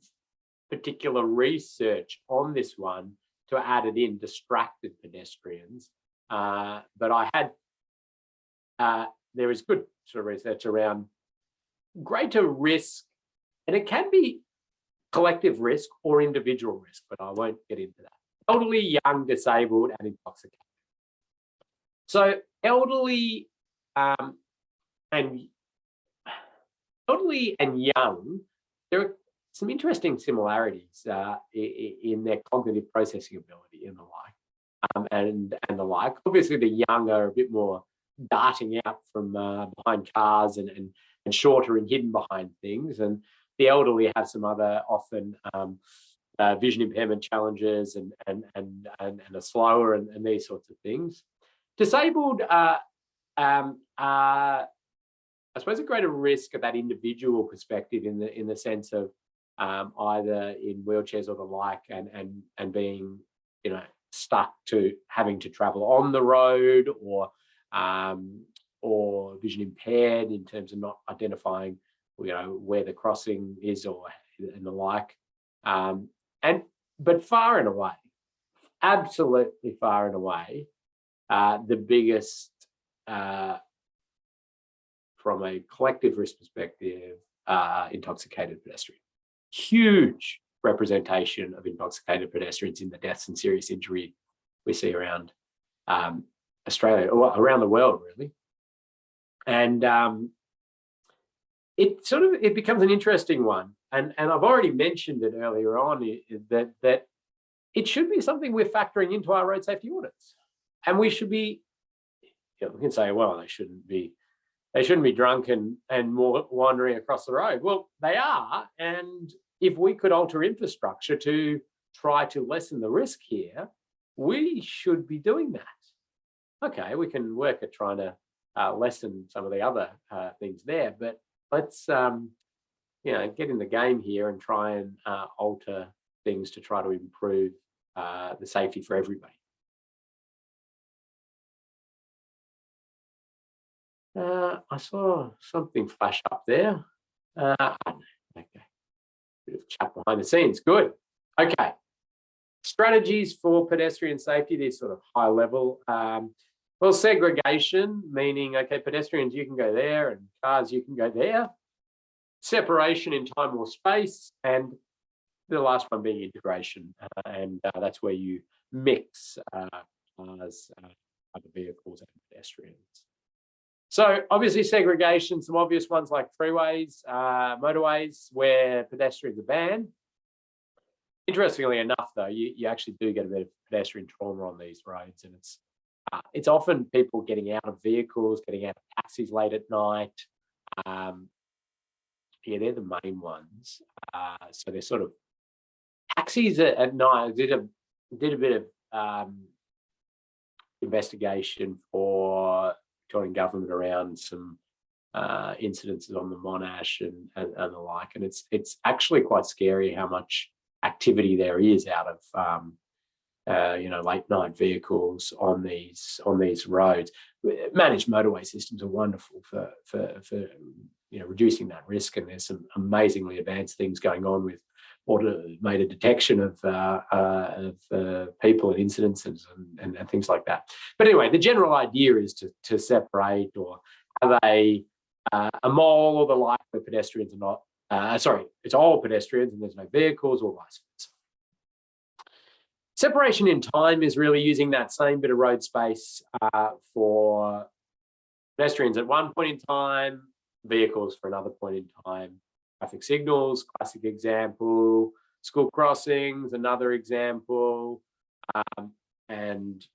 particular research on this one to add it in, distracted pedestrians, but I had there is good sort of research around greater risk, and it can be collective risk or individual risk, but I won't get into that. Elderly, young, disabled, and intoxicated. So elderly and young, there are some interesting similarities in their cognitive processing ability and the like, and the like. Obviously, the young are a bit more darting out from behind cars and shorter and hidden behind things, and the elderly have some other often vision impairment challenges and are slower and these sorts of things. Disabled are, I suppose, a greater risk of that individual perspective in the sense of either in wheelchairs or the like, and being stuck to having to travel on the road, or vision impaired in terms of not identifying where the crossing is and the like, but far and away, absolutely far and away, the biggest from a collective risk perspective, intoxicated pedestrian. Huge representation of intoxicated pedestrians in the deaths and serious injury we see around Australia, or around the world, really. And it becomes an interesting one. And I've already mentioned it earlier on, that it should be something we're factoring into our road safety audits. And we should be, we can say, well, they shouldn't be they shouldn't be drunk and more wandering across the road. Well, they are. And if we could alter infrastructure to try to lessen the risk here, we should be doing that. Okay, we can work at trying to lessen some of the other things there, but let's get in the game here and try and alter things to try to improve the safety for everybody. I saw something flash up there. Okay, bit of chat behind the scenes. Good. Okay. Strategies for pedestrian safety, these sort of high level. Well, segregation, meaning, okay, pedestrians, you can go there, and cars, you can go there. Separation in time or space, and the last one being integration, and that's where you mix cars, other vehicles and pedestrians. So obviously segregation, some obvious ones like freeways, motorways where pedestrians are banned. Interestingly enough, though, you actually do get a bit of pedestrian trauma on these roads, and it's often people getting out of vehicles, getting out of taxis late at night. Yeah, they're the main ones. So they're sort of taxis at night. Did a bit of investigation for Victorian government around some incidences on the Monash and the like, and it's actually quite scary how much activity there is out of late night vehicles on these roads. Managed motorway systems are wonderful for reducing that risk, and there's some amazingly advanced things going on with automated detection of people and incidences and things like that. But anyway, the general idea is to separate or have a mall or the like where pedestrians are not. It's all pedestrians and there's no vehicles, or vice versa. Separation in time is really using that same bit of road space for pedestrians at one point in time, vehicles for another point in time. Traffic signals, classic example. School crossings, another example. And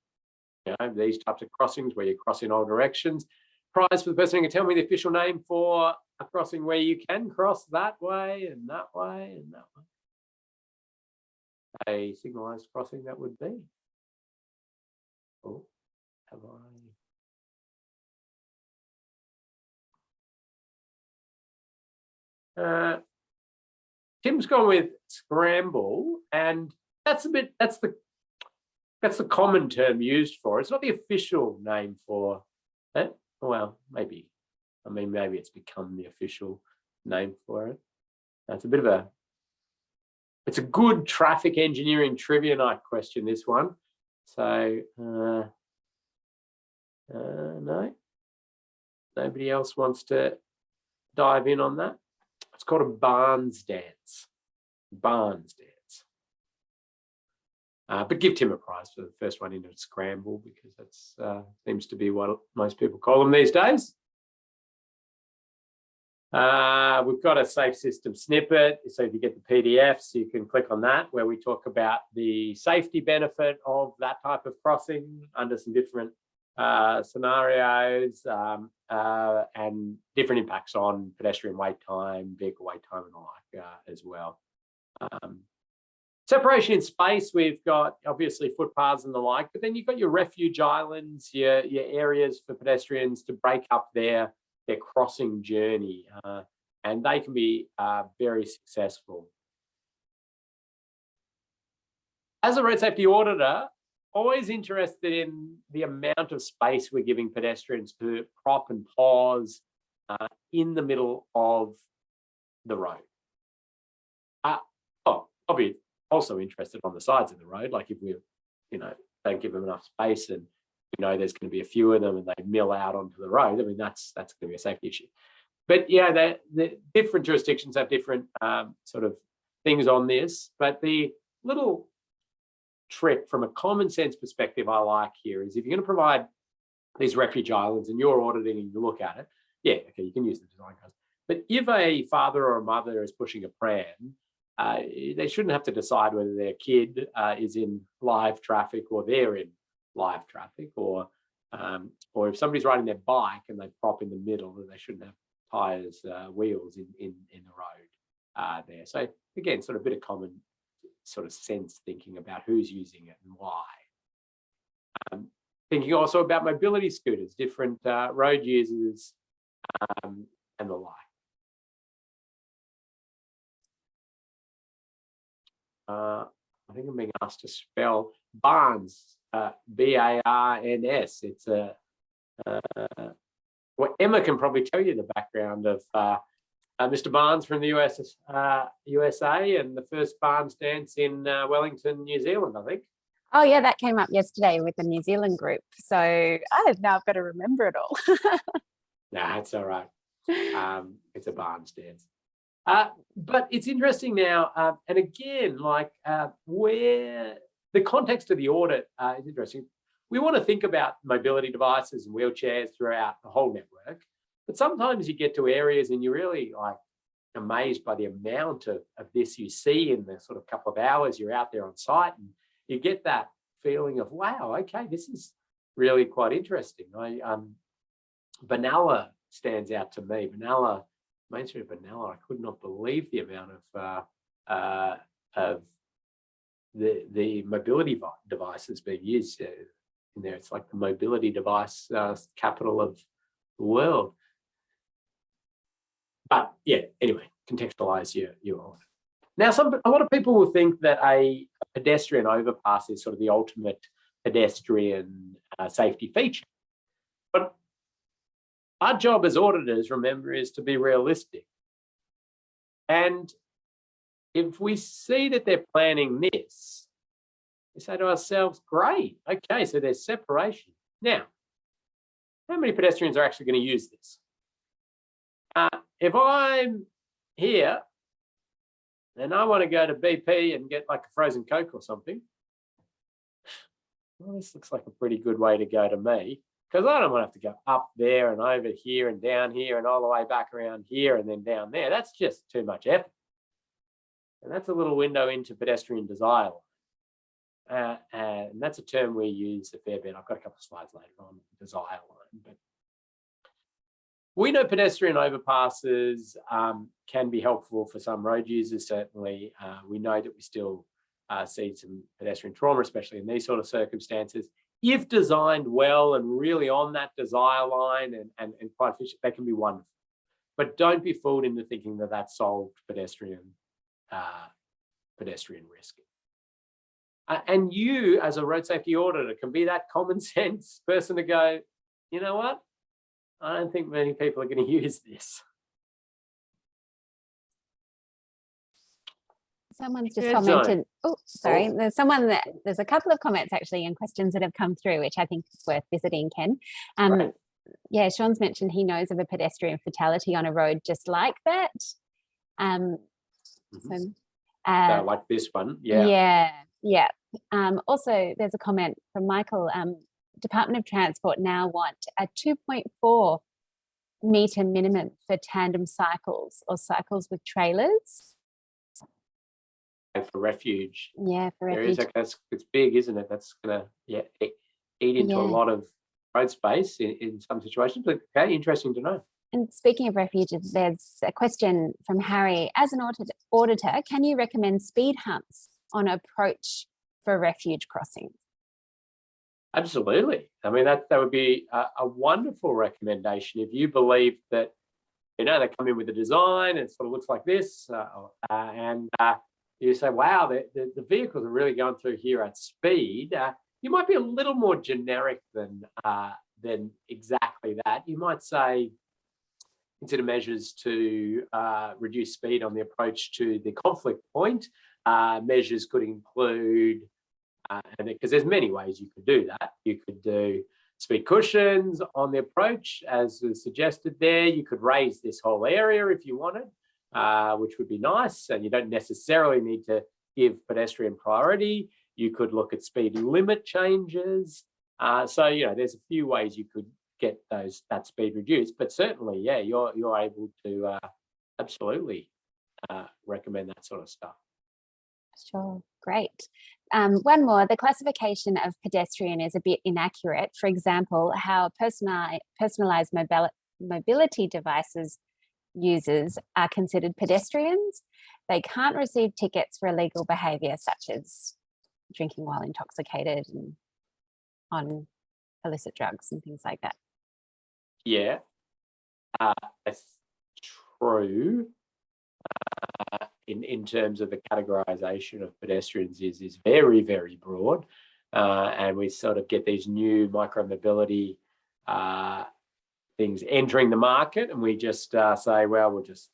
these types of crossings where you cross in all directions. Prize for the person who can tell me the official name for a crossing where you can cross that way and that way and that way. A signalised crossing, that would be. Oh, have I? Tim's gone with scramble, and that's the common term used for it. It's not the official name for it. Well, maybe. I mean, maybe it's become the official name for it. It's a bit of it's a good traffic engineering trivia night question, this one. So, no, nobody else wants to dive in on that. It's called a Barnes dance. Barnes dance. But give Tim a prize for the first one into scramble, because that's seems to be what most people call them these days. We've got a safe system snippet. So if you get the PDFs, you can click on that, where we talk about the safety benefit of that type of crossing under some different scenarios and different impacts on pedestrian wait time, vehicle wait time, and the like as well. Separation in space, we've got obviously footpaths and the like, but then you've got your refuge islands, your areas for pedestrians to break up their crossing journey, and they can be very successful. As a road safety auditor, always interested in the amount of space we're giving pedestrians to prop and pause in the middle of the road. Obviously, also interested on the sides of the road, like if we, don't give them enough space and there's going to be a few of them and they mill out onto the road. I mean, that's going to be a safety issue. But yeah, the different jurisdictions have different sort of things on this. But the little trick from a common sense perspective I like here is, if you're going to provide these refuge islands and you're auditing and you look at it, yeah, okay, you can use the design codes. But if a father or a mother is pushing a pram, they shouldn't have to decide whether their kid is in live traffic or they're in live traffic, or Or if somebody's riding their bike and they prop in the middle, then they shouldn't have tyres, wheels in the road there. So again, sort of a bit of common sort of sense thinking about who's using it and why. Thinking also about mobility scooters, different road users and the like. I think I'm being asked to spell Barnes, B-A-R-N-S. It's a well, Emma can probably tell you the background of Mr. Barnes from the USA, and the first Barnes dance in Wellington, New Zealand, I think. Oh yeah, that came up yesterday with the New Zealand group. So now I've got to remember it all. Nah, it's all right. It's a Barnes dance. But it's interesting now, and again, like where the context of the audit is interesting. We want to think about mobility devices and wheelchairs throughout the whole network, but sometimes you get to areas and you're really like amazed by the amount of this you see in the sort of couple of hours you're out there on site, and you get that feeling of, wow, okay, this is really quite interesting. Benalla stands out to me. Benalla, Main Street of Benalla, I could not believe the amount of the mobility devices being used in there. It's like the mobility device capital of the world. But yeah, anyway, contextualize your now. A lot of people will think that a pedestrian overpass is sort of the ultimate pedestrian safety feature. But our job as auditors, remember, is to be realistic. And if we see that they're planning this, we say to ourselves, great, okay, so there's separation. Now, how many pedestrians are actually going to use this? If I'm here and I want to go to BP and get like a frozen Coke or something, well, this looks like a pretty good way to go to me, because I don't want to have to go up there and over here and down here and all the way back around here and then down there. That's just too much effort. And that's a little window into pedestrian desire. And that's a term we use a fair bit. I've got a couple of slides later on, desire line. But we know pedestrian overpasses can be helpful for some road users, certainly. We know that we still see some pedestrian trauma, especially in these sort of circumstances. If designed well and really on that desire line and quite efficient, they can be wonderful. But don't be fooled into thinking that that's solved pedestrian risk. And you, as a road safety auditor, can be that common sense person to go, you know what? I don't think many people are going to use this. Someone's just commented. Oh, sorry. There's a couple of comments actually and questions that have come through, which I think is worth visiting, Ken. Right. Yeah, Sean's mentioned he knows of a pedestrian fatality on a road just like that. So, like this one, yeah. Yeah. Also, there's a comment from Michael. Department of Transport now want a 2.4 metre minimum for tandem cycles or cycles with trailers. For refuge. Yeah, for refuge. It's big, isn't it? That's going to eat into a lot of road space in some situations. But okay, interesting to know. And speaking of refuges, there's a question from Harry. As an auditor, can you recommend speed humps on approach for refuge crossings? Absolutely. I mean, that would be a wonderful recommendation. If you believe that, they come in with a design and it sort of looks like this, and you say, wow, the vehicles are really going through here at speed. You might be a little more generic than exactly that. You might say, consider measures to reduce speed on the approach to the conflict point. Measures could include, and because there's many ways you could do that. You could do speed cushions on the approach, as was suggested there. You could raise this whole area if you wanted, which would be nice. And you don't necessarily need to give pedestrian priority. You could look at speed limit changes. So, there's a few ways you could get that speed reduced. But certainly, yeah, you're able to absolutely recommend that sort of stuff. Sure, great. one more, the classification of pedestrian is a bit inaccurate. For example, how personalized mobility devices users are considered pedestrians. They can't receive tickets for illegal behaviour such as drinking while intoxicated and on illicit drugs and things like that. Yeah, that's true. In terms of the categorization of pedestrians is very, very broad. And we sort of get these new micro-mobility things entering the market, and we just say, well, we'll just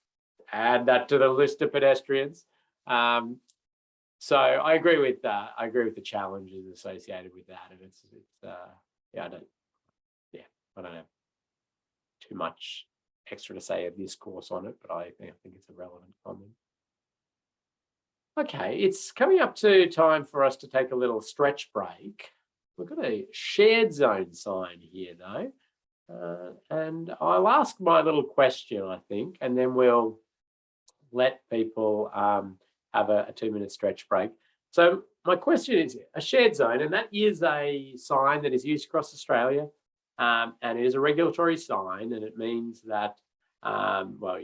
add that to the list of pedestrians. So I agree with that. I agree with the challenges associated with that, and it's yeah, I don't have too much extra to say of this course on it, but I think it's a relevant comment. Okay, it's coming up to time for us to take a little stretch break. We've got a shared zone sign here though. And I'll ask my little question, I think, and then we'll let people have a 2-minute stretch break. So my question is a shared zone, and that is a sign that is used across Australia, and it is a regulatory sign, and it means that, well,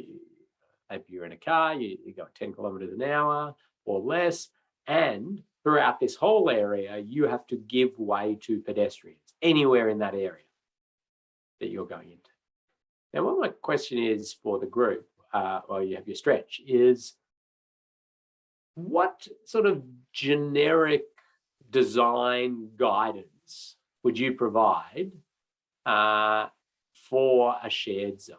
if you're in a car, you go 10 kilometres an hour or less, and throughout this whole area, you have to give way to pedestrians anywhere in that area that you're going into. Now, what my question is for the group, or you have your stretch, is what sort of generic design guidance would you provide for a shared zone?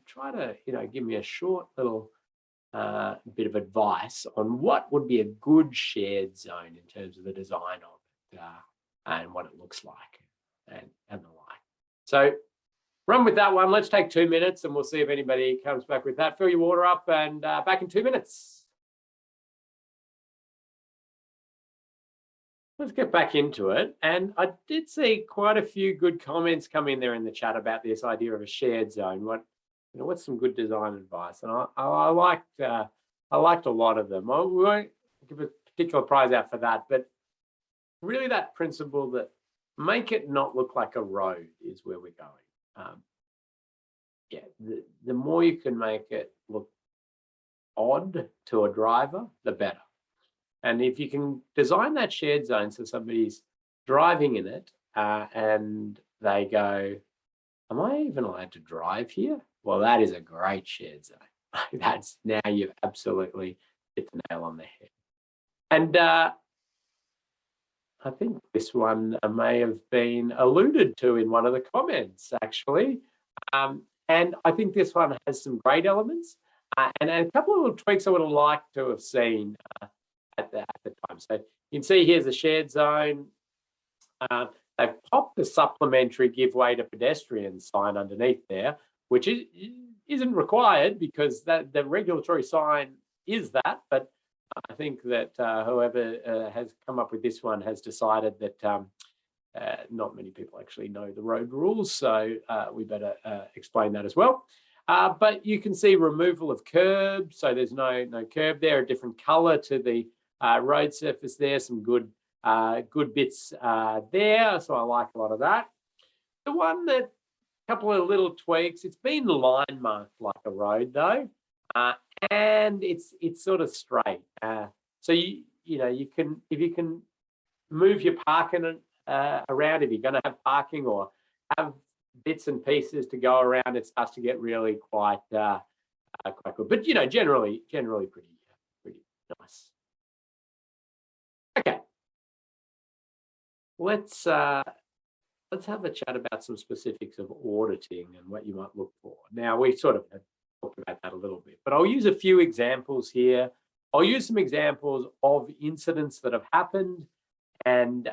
Try to, give me a short little bit of advice on what would be a good shared zone in terms of the design of it and what it looks like and the like. So run with that one. Let's take 2 minutes and we'll see if anybody comes back with that. Fill your water up and back in 2 minutes. Let's get back into it. And I did see quite a few good comments come in there in the chat about this idea of a shared zone. What's some good design advice? And I liked a lot of them. We won't give a particular prize out for that, but really that principle that make it not look like a road is where we're going. The more you can make it look odd to a driver, the better. And if you can design that shared zone so somebody's driving in it and they go, am I even allowed to drive here? Well, that is a great shared zone. That's now you've absolutely hit the nail on the head. And I think this one may have been alluded to in one of the comments, actually. And I think this one has some great elements and a couple of little tweaks I would have liked to have seen at the time. So you can see here's a shared zone. They've popped the supplementary give way to pedestrians sign underneath there, which isn't required because the regulatory sign is that. But I think that whoever has come up with this one has decided that not many people actually know the road rules, so we better explain that as well. But you can see removal of curb, so there's no curb there, a different colour to the road surface there, some good bits there, so I like a lot of that. The one that, a couple of little tweaks, it's been line marked like a road though, and it's sort of straight. So you can, if you can move your parking around, if you're going to have parking or have bits and pieces to go around, it starts to get really quite good. But generally pretty nice. Okay, let's have a chat about some specifics of auditing and what you might look for. Now, we sort of talked about that a little bit, but I'll use a few examples here. I'll use some examples of incidents that have happened and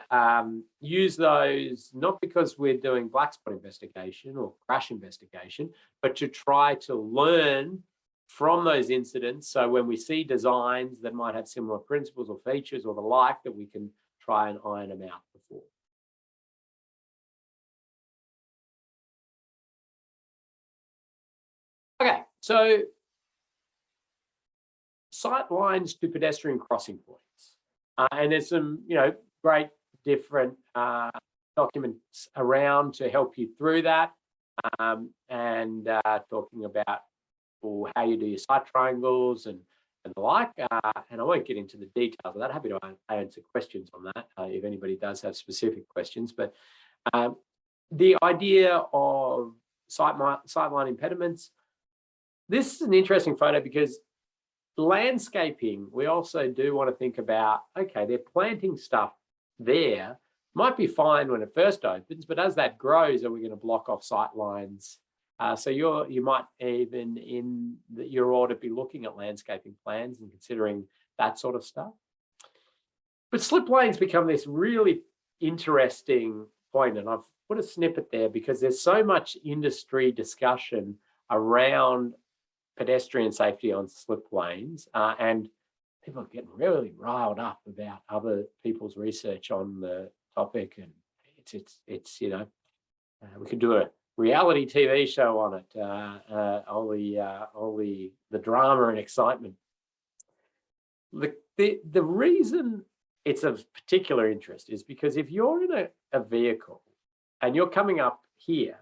use those not because we're doing black spot investigation or crash investigation, but to try to learn from those incidents. So when we see designs that might have similar principles or features or the like, that we can try and iron them out before. Okay, so sight lines to pedestrian crossing points. And there's some, great different documents around to help you through that, and talking about how you do your site triangles and the like. And I won't get into the details of that. Happy to answer questions on that if anybody does have specific questions. But the idea of sightline impediments, this is an interesting photo because landscaping, we also do want to think about, okay, they're planting stuff there, might be fine when it first opens, but as that grows, are we going to block off sight lines? So you might even in your audit be looking at landscaping plans and considering that sort of stuff. But slip lanes become this really interesting point, and I've put a snippet there because there's so much industry discussion around pedestrian safety on slip lanes, and people are getting really riled up about other people's research on the topic, and it's we could do a reality TV show on it, all the drama and excitement. The reason it's of particular interest is because if you're in a vehicle and you're coming up here,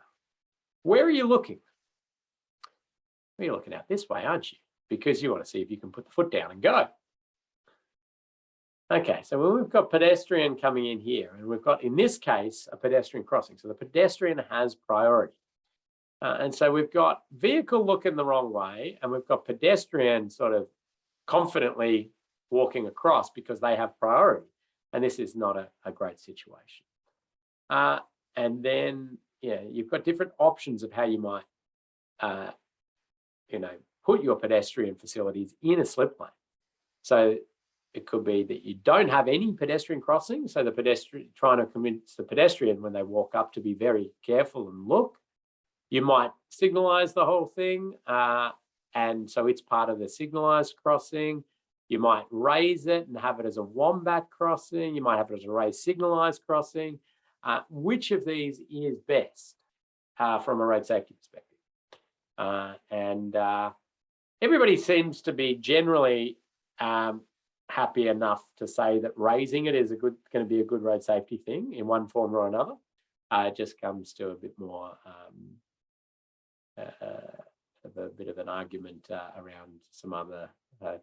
where are you looking? Well, you're looking out this way, aren't you? Because you want to see if you can put the foot down and go. Okay, so when we've got pedestrian coming in here, and we've got, in this case, a pedestrian crossing. So the pedestrian has priority. And so we've got vehicle looking the wrong way, and we've got pedestrian sort of confidently walking across because they have priority. And this is not a great situation. And then, you've got different options of how you might, put your pedestrian facilities in a slip lane. So it could be that you don't have any pedestrian crossing. So the pedestrian, trying to convince the pedestrian when they walk up to be very careful and look. You might signalize the whole thing. And so it's part of the signalized crossing. You might raise it and have it as a wombat crossing. You might have it as a raised signalized crossing. Which of these is best from a road safety perspective? Everybody seems to be generally happy enough to say that raising it is going to be a good road safety thing in one form or another. It just comes to a bit more of a bit of an argument around some other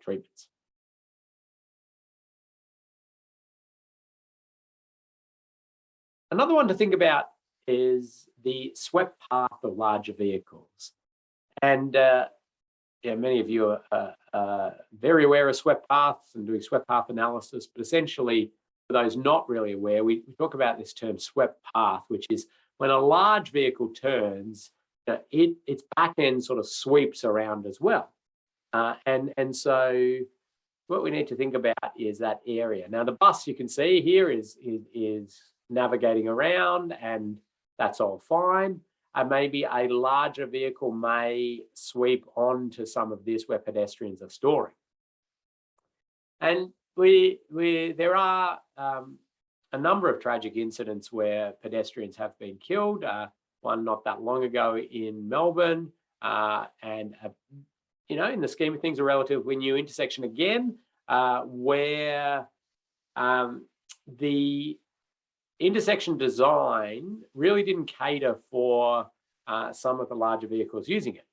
treatments. Another one to think about is the swept path of larger vehicles. And many of you are very aware of swept paths and doing swept path analysis, but essentially, for those not really aware, we talk about this term swept path, which is when a large vehicle turns, its back end sort of sweeps around as well. And so what we need to think about is that area. Now, the bus you can see here is navigating around, and that's all fine. Maybe a larger vehicle may sweep onto some of this where pedestrians are storing. And there are a number of tragic incidents where pedestrians have been killed. One not that long ago in Melbourne, and in the scheme of things, a relatively new intersection again, where the intersection design really didn't cater for some of the larger vehicles using it.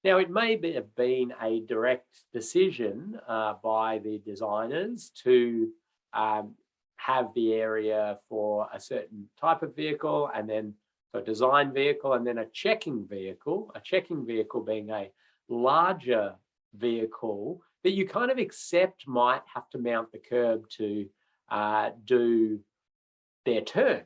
Now, it may have been a direct decision by the designers to have the area for a certain type of vehicle, and then a design vehicle, and then a checking vehicle being a larger vehicle that you kind of accept might have to mount the curb to do their turn.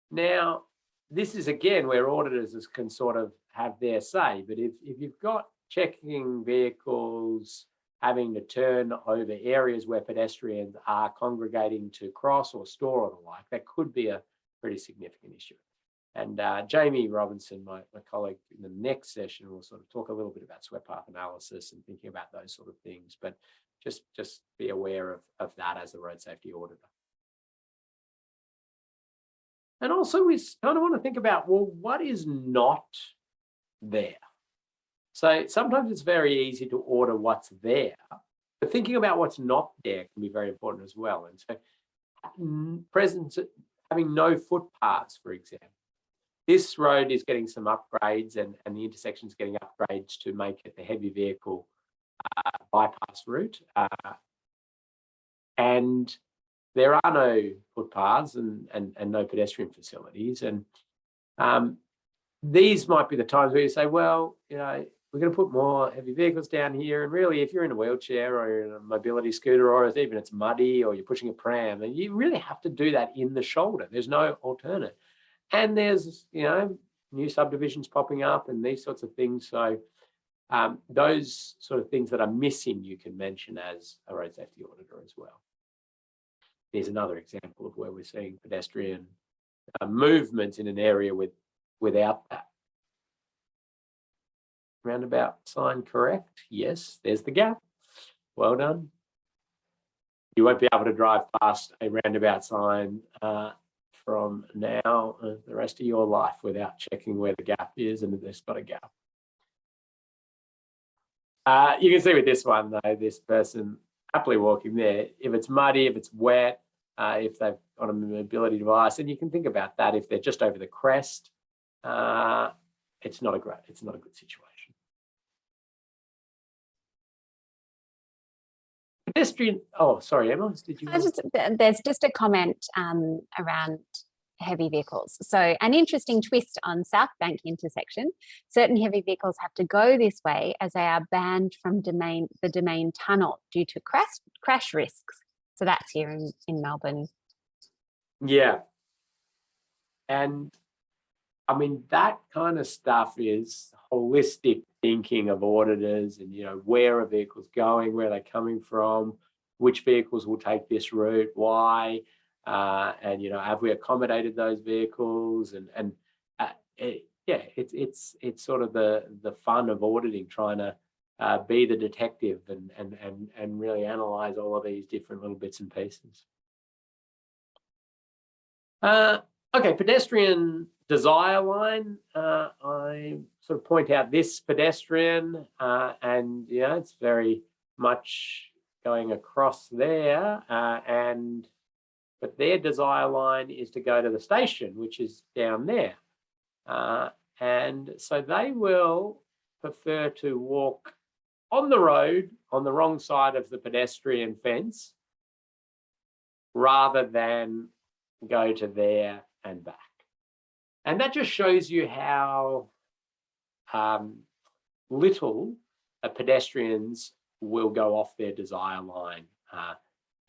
Now, this is again where auditors can sort of have their say, but if you've got checking vehicles having to turn over areas where pedestrians are congregating to cross or store or the like, that could be a pretty significant issue. And Jamie Robinson, my colleague, in the next session will sort of talk a little bit about swept path analysis and thinking about those sort of things, but just be aware of that as a road safety auditor. And also we kind of want to think about, well, what is not there? So sometimes it's very easy to order what's there, But thinking about what's not there can be very important as well. And so presence, having no footpaths, for example. This road is getting some upgrades and the intersection is getting upgrades to make it the heavy vehicle bypass route. And there are no footpaths and no pedestrian facilities. And these might be the times where you say, well, you know, we're going to put more heavy vehicles down here. And really, if you're in a wheelchair or you're in a mobility scooter, or if even it's muddy or you're pushing a pram, then you really have to do that in the shoulder. There's no alternative. And there's, you know, new subdivisions popping up and these sorts of things. So those sort of things that are missing, you can mention as a road safety auditor as well. Here's another example of where we're seeing pedestrian movement in an area without that. Roundabout sign correct? Yes, there's the gap. Well done. You won't be able to drive past a roundabout sign from now the rest of your life without checking where the gap is and if there's got a gap. You can see with this one though, this person happily walking there. If it's muddy, if it's wet, if they've got a mobility device, and you can think about that. If they're just over the crest, it's not a good situation. Pedestrian. Oh, sorry, Emma. Did you? There's just a comment around heavy vehicles. So an interesting twist on South Bank intersection. Certain heavy vehicles have to go this way as they are banned from the Domain Tunnel due to crash risks. So that's here in Melbourne. Yeah. And I mean, that kind of stuff is holistic thinking of auditors and, you know, where are vehicles going, where are they coming from, which vehicles will take this route, why, and, you know, have we accommodated those vehicles? It's sort of the fun of auditing, trying to be the detective and really analyze all of these different little bits and pieces. Okay, pedestrian desire line. I sort of point out this pedestrian, and yeah, it's very much going across there, but their desire line is to go to the station, which is down there, and so they will prefer to walk on the road on the wrong side of the pedestrian fence rather than go to there and back. And that just shows you how little pedestrians will go off their desire line.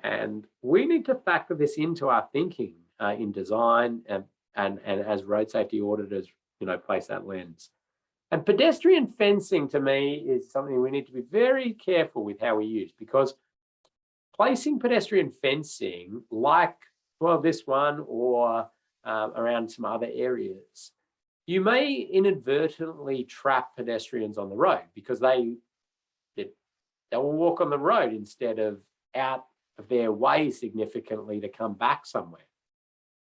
And we need to factor this into our thinking in design and as road safety auditors, you know, place that lens. And pedestrian fencing, to me, is something we need to be very careful with how we use, because placing pedestrian fencing like, well, this one or around some other areas, you may inadvertently trap pedestrians on the road because they will walk on the road instead of out of their way significantly to come back somewhere.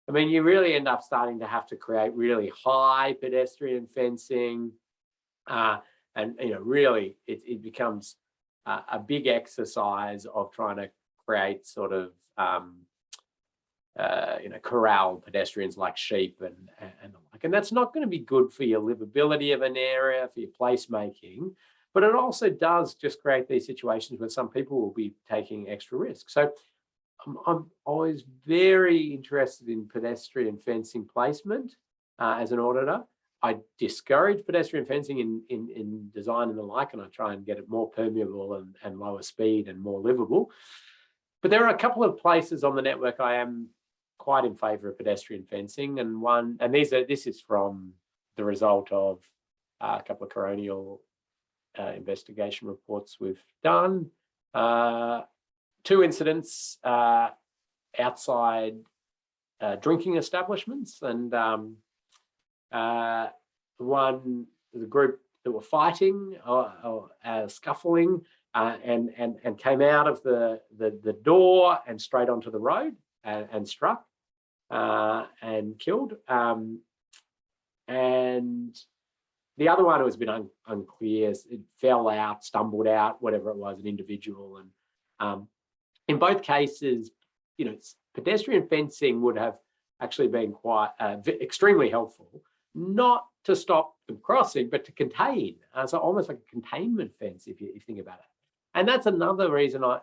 I mean, you really end up starting to have to create really high pedestrian fencing, and you know, really, it becomes a big exercise of trying to create sort of you know, corral pedestrians like sheep and the like. And that's not going to be good for your livability of an area, for your placemaking, but it also does just create these situations where some people will be taking extra risks. So I'm always very interested in pedestrian fencing placement as an auditor. I discourage pedestrian fencing in design and the like, and I try and get it more permeable and lower speed and more livable. But there are a couple of places on the network I am quite in favour of pedestrian fencing, and this is from the result of a couple of coronial investigation reports we've done. 2 incidents outside drinking establishments, and one, the group that were fighting or scuffling and came out of the door and straight onto the road and struck and killed. And the other one was a bit unclear. It fell out, stumbled out, whatever it was, an individual, In both cases, pedestrian fencing would have actually been quite extremely helpful, not to stop them crossing, but to contain. So almost like a containment fence, if you think about it. And that's another reason well,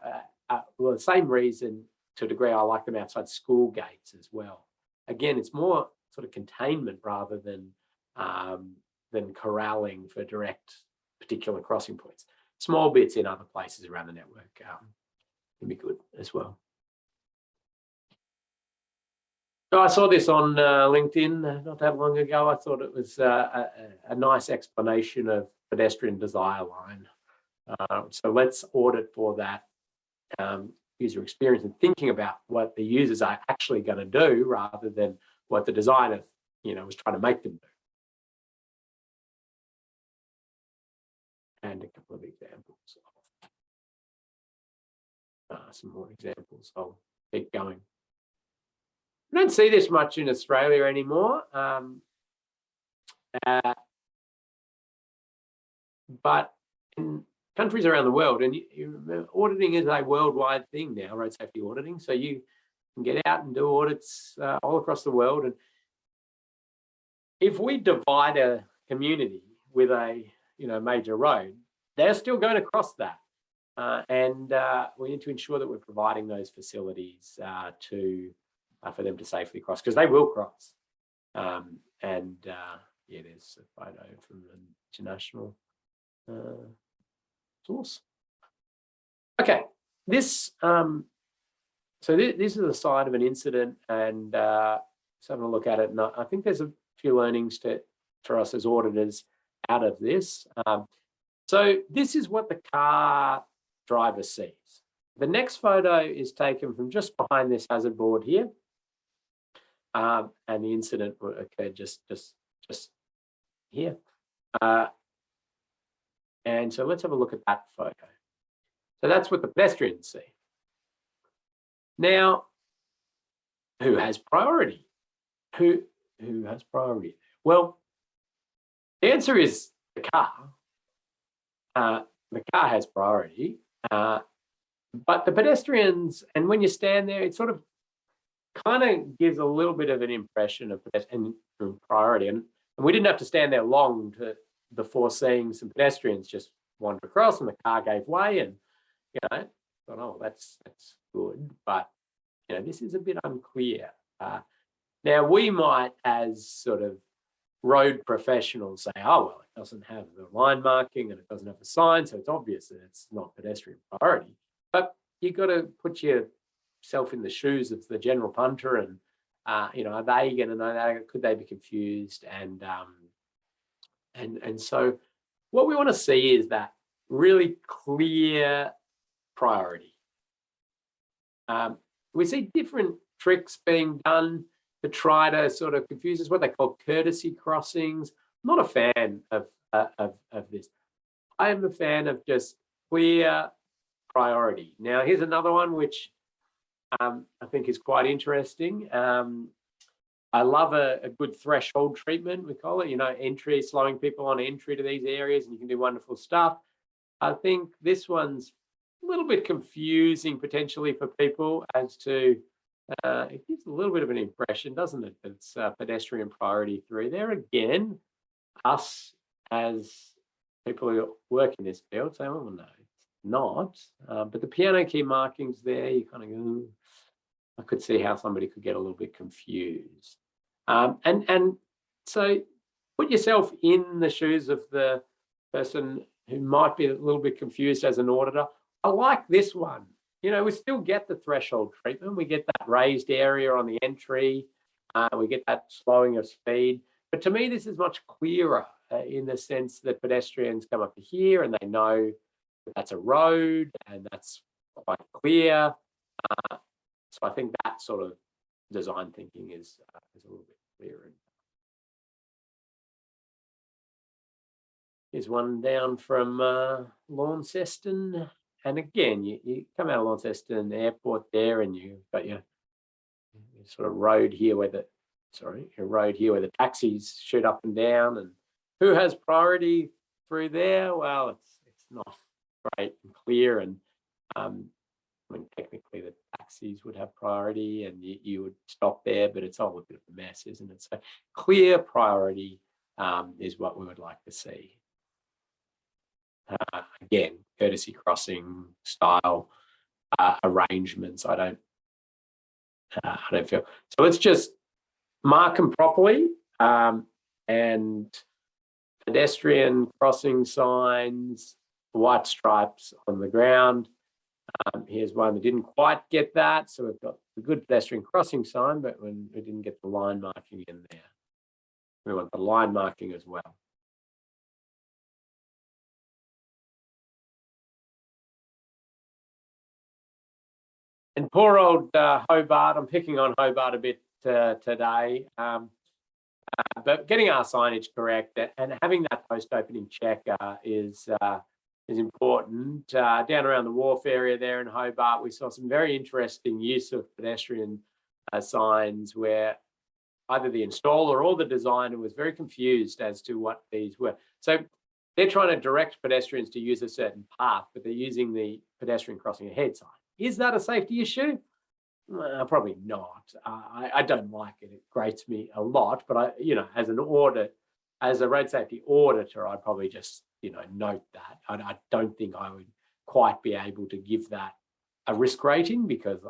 the same reason to a degree I like them outside school gates as well. Again, it's more sort of containment rather than corralling for direct particular crossing points. Small bits in other places around the network can be good as well. So I saw this on LinkedIn not that long ago. I thought it was a nice explanation of pedestrian desire line. So let's audit for that user experience and thinking about what the users are actually going to do rather than what the designer, was trying to make them do. And a couple of examples. Some more examples. I'll keep going. We don't see this much in Australia anymore, but in countries around the world, and you remember, auditing is a worldwide thing now, road safety auditing. So you can get out and do audits all across the world. And if we divide a community with a major road, they're still going to cross that. And we need to ensure that we're providing those facilities for them to safely cross, because they will cross. Yeah, there's a photo from an international source. Okay, this this is the side of an incident, and just having a look at it, and I think there's a few learnings for us as auditors out of this. So this is what the car driver sees. The next photo is taken from just behind this hazard board here, and the incident occurred just here. And so let's have a look at that photo. So that's what the pedestrians see. Now, who has priority? Who has priority? Well, the answer is the car. The car has priority, but the pedestrians, and when you stand there, it sort of kind of gives a little bit of an impression of priority. And we didn't have to stand there long before seeing some pedestrians just wander across, and the car gave way, and thought, oh, that's good, but this is a bit unclear. Now we might, as sort of road professionals, say, oh well, it doesn't have the line marking and it doesn't have the sign, so it's obvious that it's not pedestrian priority. But you've got to put yourself in the shoes of the general punter, and are they going to know that? Could they be confused? And so what we want to see is that really clear priority. We see different tricks being done to try to sort of confuse us, what they call courtesy crossings. I'm not a fan of this. I am a fan of just clear priority. Now, here's another one which I think is quite interesting. I love a good threshold treatment, we call it, entry, slowing people on entry to these areas, and you can do wonderful stuff. I think this one's a little bit confusing potentially for people as to, it gives a little bit of an impression, doesn't it? It's pedestrian priority through there. Again, us as people who work in this field say, oh no, it's not. But the piano key markings there, you kind of go, I could see how somebody could get a little bit confused. And so put yourself in the shoes of the person who might be a little bit confused as an auditor. I like this one. We still get the threshold treatment. We get that raised area on the entry. We get that slowing of speed. But to me, this is much clearer in the sense that pedestrians come up to here and they know that that's a road and that's quite clear. So I think that sort of design thinking is a little bit clearer. Here's one down from Launceston. And again, you come out of Launceston Airport there, and you've got your sort of road here where the taxis shoot up and down. And who has priority through there? Well, it's not great and clear. And I mean, technically the taxis would have priority and you would stop there, but it's all a bit of a mess, isn't it? So clear priority is what we would like to see. Again, courtesy crossing style arrangements, I don't feel. So let's just mark them properly, and pedestrian crossing signs, white stripes on the ground. Here's one that didn't quite get that. So we've got the good pedestrian crossing sign, but when we didn't get the line marking in there. We want the line marking as well. And poor old Hobart, I'm picking on Hobart a bit today, but getting our signage correct and having that post-opening check is important. Down around the wharf area there in Hobart, we saw some very interesting use of pedestrian signs where either the installer or the designer was very confused as to what these were. So they're trying to direct pedestrians to use a certain path, but they're using the pedestrian crossing ahead sign. Is that a safety issue? Probably not. I don't like it. It grates me a lot, but as an audit, as a road safety auditor, I'd probably just, note that. I don't think I would quite be able to give that a risk rating because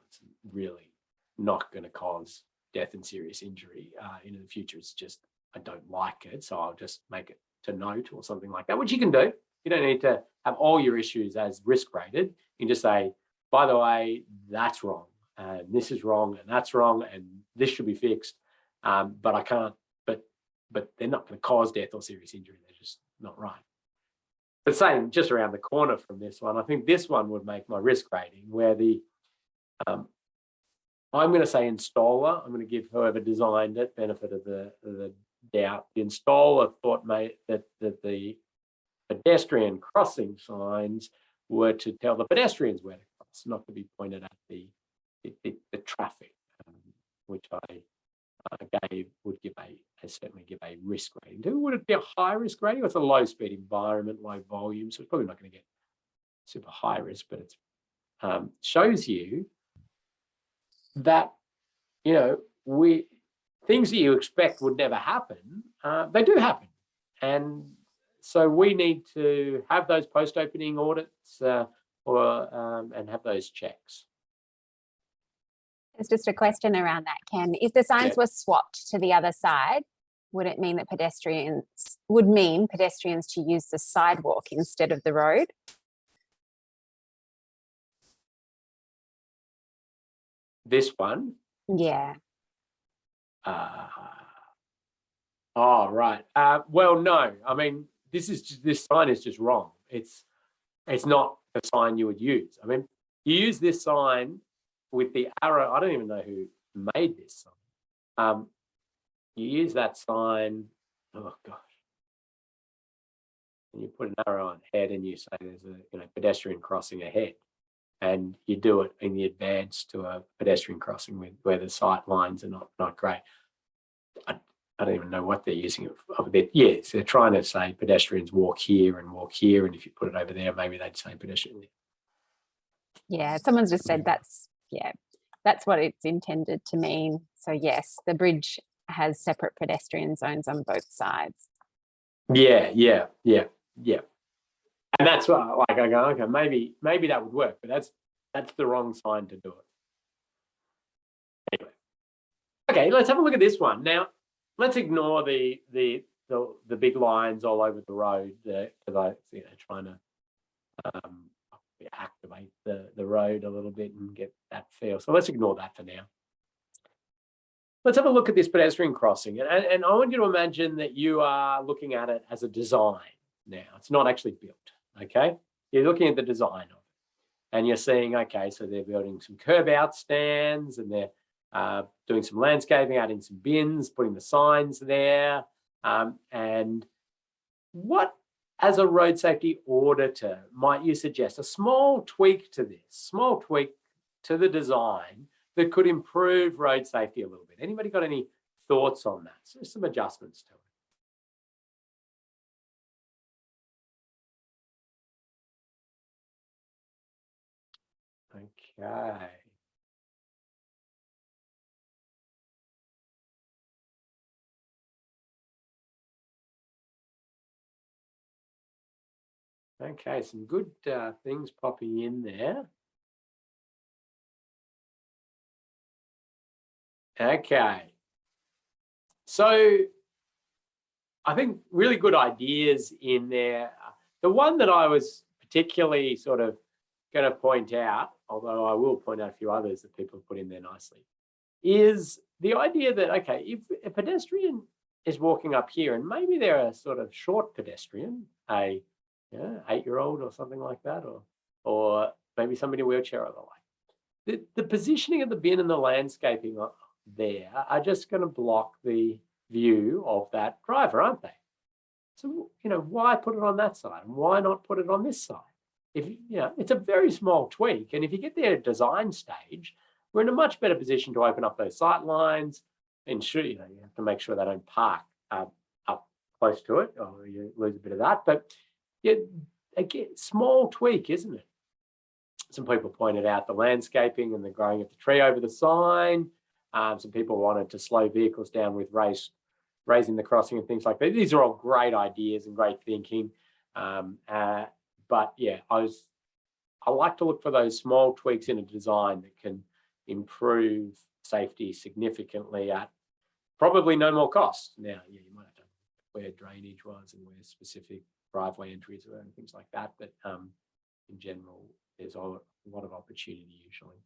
it's really not going to cause death and serious injury in the future. It's just, I don't like it. So I'll just make it to note or something like that, which you can do. You don't need to have all your issues as risk rated. You can just say, by the way, that's wrong. And this is wrong, and that's wrong, and this should be fixed. But I can't. But they're not going to cause death or serious injury. They're just not right. But saying just around the corner from this one, I think this one would make my risk rating where I'm going to say installer. I'm going to give whoever designed it benefit of the doubt. The installer thought that the pedestrian crossing signs were to tell the pedestrians where to cross, not to be pointed at the traffic, which I certainly give a risk rating. Would it be a high risk rating? It's a low speed environment, low volume, so it's probably not going to get super high risk, but it shows you that things that you expect would never happen, they do happen, and so we need to have those post-opening audits and have those checks. It's just a question around that, Ken. If the signs were swapped to the other side, would it mean that pedestrians to use the sidewalk instead of the road? This one? Yeah. Oh, right. Well, no. I mean, this sign is just wrong. It's not a sign you would use. I mean, you use this sign with the arrow. I don't even know who made this sign. You use that sign. Oh gosh. And you put an arrow on head, and you say there's a pedestrian crossing ahead, and you do it in the advance to a pedestrian crossing where the sight lines are not great. I don't even know what they're using it for. Yes, they're trying to say pedestrians walk here, and if you put it over there, maybe they'd say pedestrian there. Yeah, someone's just said that's what it's intended to mean. So yes, the bridge has separate pedestrian zones on both sides. Yeah. And that's what, I go, okay, maybe that would work, but that's the wrong sign to do it. Anyway, okay, let's have a look at this one now. Let's ignore the big lines all over the road because trying to activate the road a little bit and get that feel. So let's ignore that for now. Let's have a look at this pedestrian crossing. And I want you to imagine that you are looking at it as a design now. It's not actually built, okay? You're looking at the design of it. And you're seeing, okay, so they're building some curb out stands, and they're doing some landscaping, adding some bins, putting the signs there. And what, as a road safety auditor, might you suggest a small tweak to the design that could improve road safety a little bit? Anybody got any thoughts on that? So some adjustments to it. Okay. Okay, some good things popping in there. Okay. So I think really good ideas in there. The one that I was particularly sort of going to point out, although I will point out a few others that people have put in there nicely, is the idea that, okay, if a pedestrian is walking up here and maybe they're a sort of short pedestrian, a 8-year-old or something like that, or maybe somebody in a wheelchair or the like, the positioning of the bin and the landscaping there are just going to block the view of that driver, aren't they? So, why put it on that side? And why not put it on this side? If, it's a very small tweak. And if you get there at design stage, we're in a much better position to open up those sight lines. Ensure, you have to make sure they don't park up close to it or you lose a bit of that. But yeah, again, small tweak, isn't it? Some people pointed out the landscaping and the growing of the tree over the sign. Some people wanted to slow vehicles down with raising the crossing and things like that. These are all great ideas and great thinking. But yeah, I like to look for those small tweaks in a design that can improve safety significantly at probably no more cost. Now, yeah, you might have to where drainage was and where specific driveway entries were and things like that. But in general, there's a lot of opportunity usually.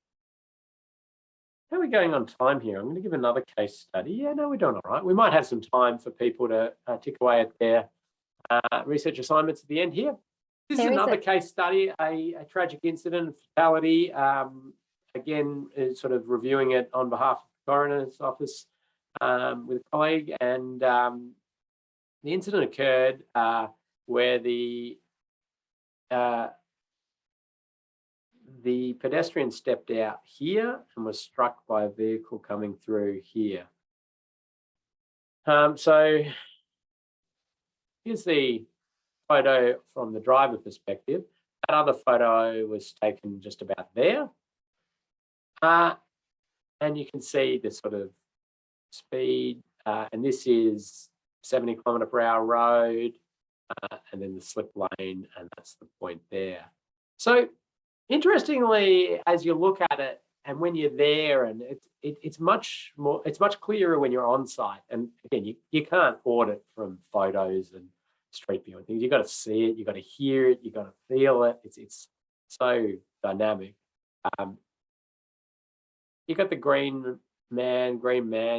How are we going on time here? I'm going to give another case study. Yeah, no, we're doing all right. We might have some time for people to tick away at their research assignments at the end here. This is another case study, a tragic incident, fatality. Again, sort of reviewing it on behalf of the coroner's office with a colleague. And the incident occurred where the pedestrian stepped out here and was struck by a vehicle coming through here. So here's the photo from the driver perspective. That other photo was taken just about there. And you can see the sort of speed, and this is 70km/h road, and then the slip lane, and that's the point there. So interestingly, as you look at it, and when you're there, and it's much clearer when you're on site. And again, you can't audit from photos and street view and things. You've got to see it, you've got to hear it, you've got to feel it. It's so dynamic. You've got the green man,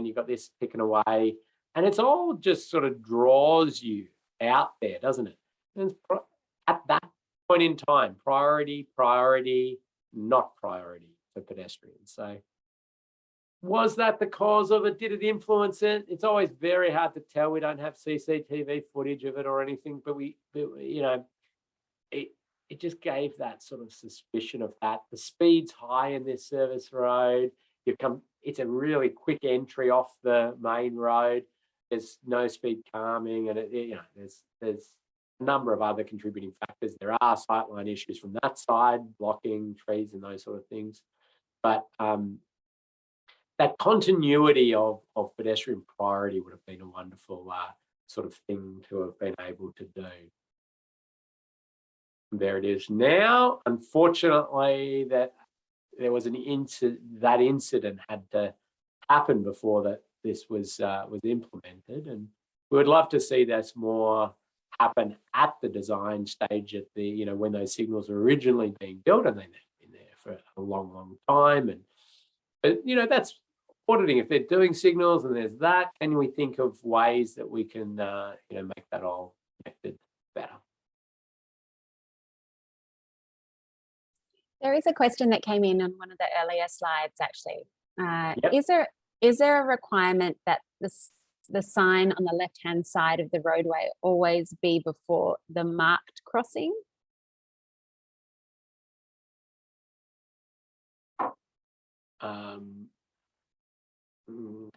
you've got this ticking away, and it's all just sort of draws you out there, doesn't it? And at that point in time, priority, not priority for pedestrians. So was that the cause of it? Did it influence it? It's always very hard to tell. We don't have CCTV footage of it or anything, but it just gave that sort of suspicion of that. The speed's high in this service road. It's a really quick entry off the main road. There's no speed calming, and there's a number of other contributing factors. There are sightline issues from that side, blocking trees and those sort of things. But that continuity of pedestrian priority would have been a wonderful sort of thing to have been able to do. There it is now. Unfortunately, that there was that incident had to happen before this was implemented, and we would love to see this more happen at the design stage, at the when those signals were originally being built, and they've been there for a long time. But that's auditing. If they're doing signals and there's that, can we think of ways that we can make that all connected better? There is a question that came in on one of the earlier slides, actually. Yep. Is there a requirement that the sign on the left-hand side of the roadway always be before the marked crossing?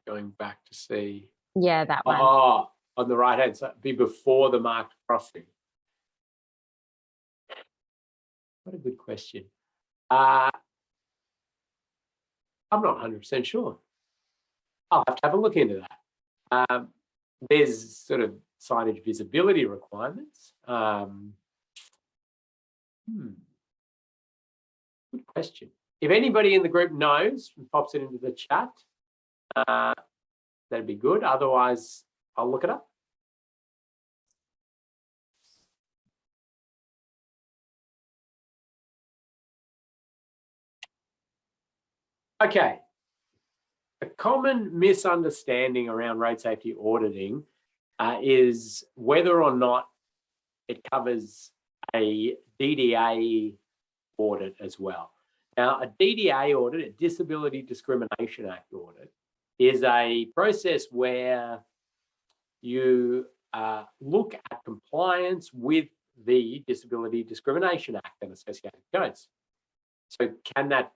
Going back to see. Yeah, that one. Oh, on the right-hand side, be before the marked crossing. What a good question. I'm not 100% sure. I'll have to have a look into that. There's sort of signage visibility requirements. Good question. If anybody in the group knows and pops it into the chat, that'd be good. Otherwise, I'll look it up. Okay. A common misunderstanding around road safety auditing is whether or not it covers a DDA audit as well. Now, a DDA audit, a Disability Discrimination Act audit, is a process where you look at compliance with the Disability Discrimination Act and associated codes. So can that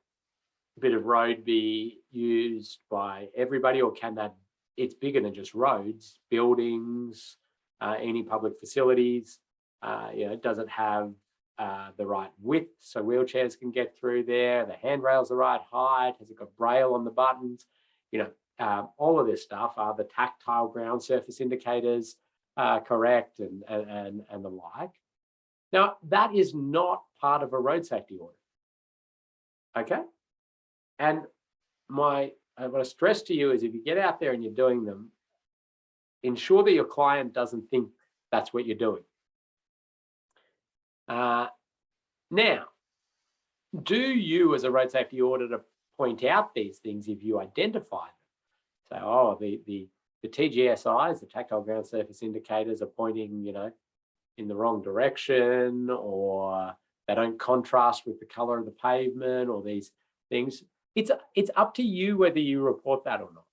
bit of road be used by everybody, or can that, it's bigger than just roads, buildings, any public facilities, does it have the right width so wheelchairs can get through there, the handrails the right height, has it got braille on the buttons, all of this stuff, are the tactile ground surface indicators correct, and the like. Now, that is not part of a road safety audit, okay? And what I stress to you is, if you get out there and you're doing them, ensure that your client doesn't think that's what you're doing. Now, do you as a road safety auditor point out these things if you identify them? So, oh, the TGSIs, the tactile ground surface indicators, are pointing, in the wrong direction, or they don't contrast with the color of the pavement, or these things. It's up to you whether you report that or not.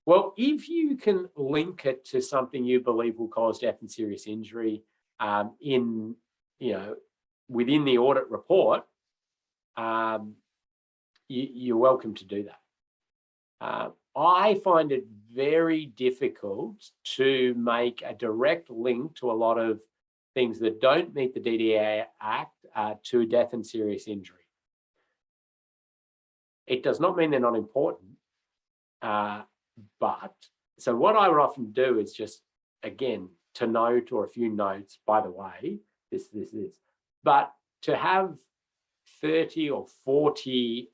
Well, if you can link it to something you believe will cause death and serious injury within the audit report, you're welcome to do that. I find it very difficult to make a direct link to a lot of things that don't meet the DDA Act to death and serious injury. It does not mean they're not important, but so what I would often do is just, again, to note, or a few notes, by the way, this, but to have 30 or 40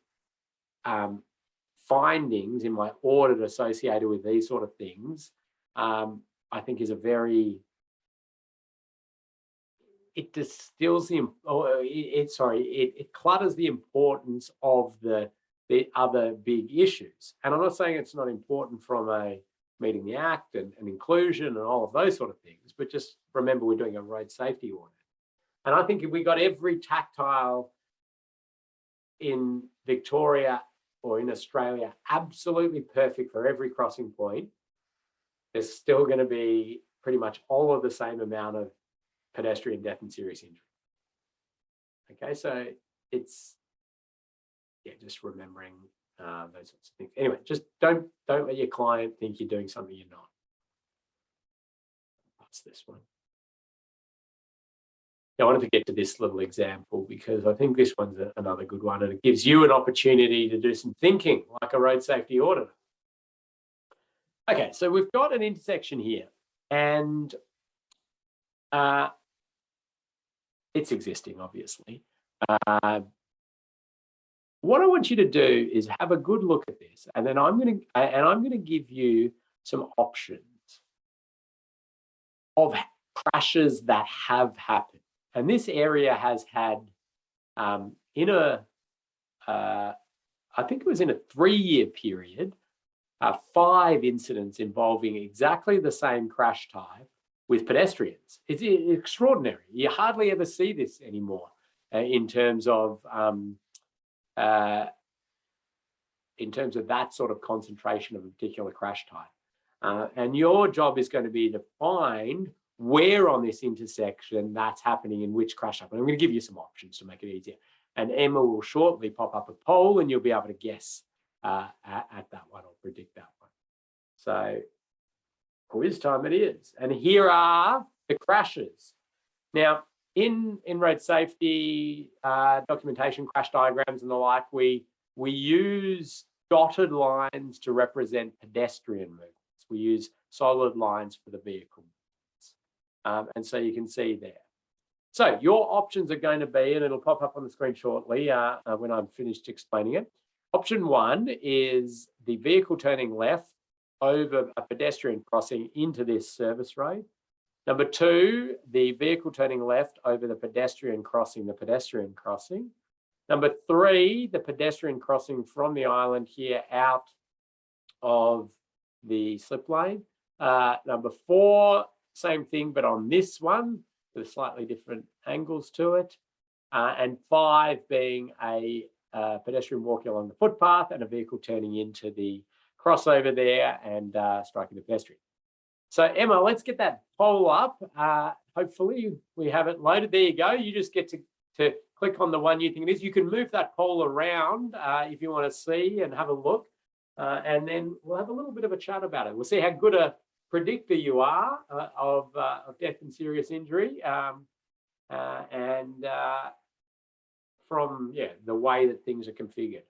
findings in my audit associated with these sort of things, I think is a very, it distills the, it clutters the importance of the other big issues. And I'm not saying it's not important from a meeting the act and inclusion and all of those sort of things, but just remember we're doing a road safety audit. And I think if we got every tactile in Victoria or in Australia absolutely perfect for every crossing point, there's still going to be pretty much all of the same amount of pedestrian death and serious injury. Okay, so it's, just remembering those sorts of things. Anyway, just don't let your client think you're doing something you're not. That's this one. I wanted to get to this little example because I think this one's another good one, and it gives you an opportunity to do some thinking like a road safety auditor. Okay, so we've got an intersection here, and it's existing, obviously. What I want you to do is have a good look at this, and then I'm going to give you some options of crashes that have happened. And this area has had, I think it was in a 3-year period, 5 incidents involving exactly the same crash type with pedestrians. It's extraordinary. You hardly ever see this anymore in terms of that sort of concentration of a particular crash type. And your job is going to be to find where on this intersection that's happening in which crash type. And I'm going to give you some options to make it easier. And Emma will shortly pop up a poll and you'll be able to guess at that one or predict that one. So quiz time it is. And here are the crashes. Now, in road safety documentation, crash diagrams and the like, we use dotted lines to represent pedestrian movements. We use solid lines for the vehicle. And so you can see there. So your options are going to be, and it'll pop up on the screen shortly when I'm finished explaining it. Option 1 is the vehicle turning left over a pedestrian crossing into this service road. Number 2, the vehicle turning left over the pedestrian crossing, Number 3, the pedestrian crossing from the island here out of the slip lane. Number 4, same thing, but on this one with slightly different angles to it. And 5 being a pedestrian walking along the footpath and a vehicle turning into the crossover there and striking the pedestrian. So Emma, let's get that poll up. Hopefully we have it loaded. There you go. You just get to click on the one you think it is. You can move that poll around if you want to see and have a look. And then we'll have a little bit of a chat about it. We'll see how good a predictor you are of death and serious injury from the way that things are configured.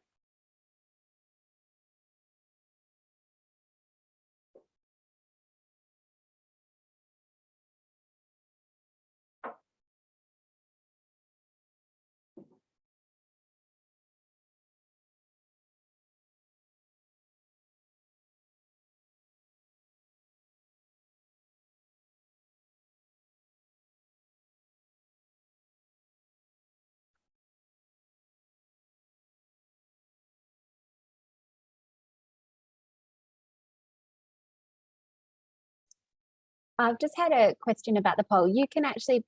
I've just had a question about the poll. You can actually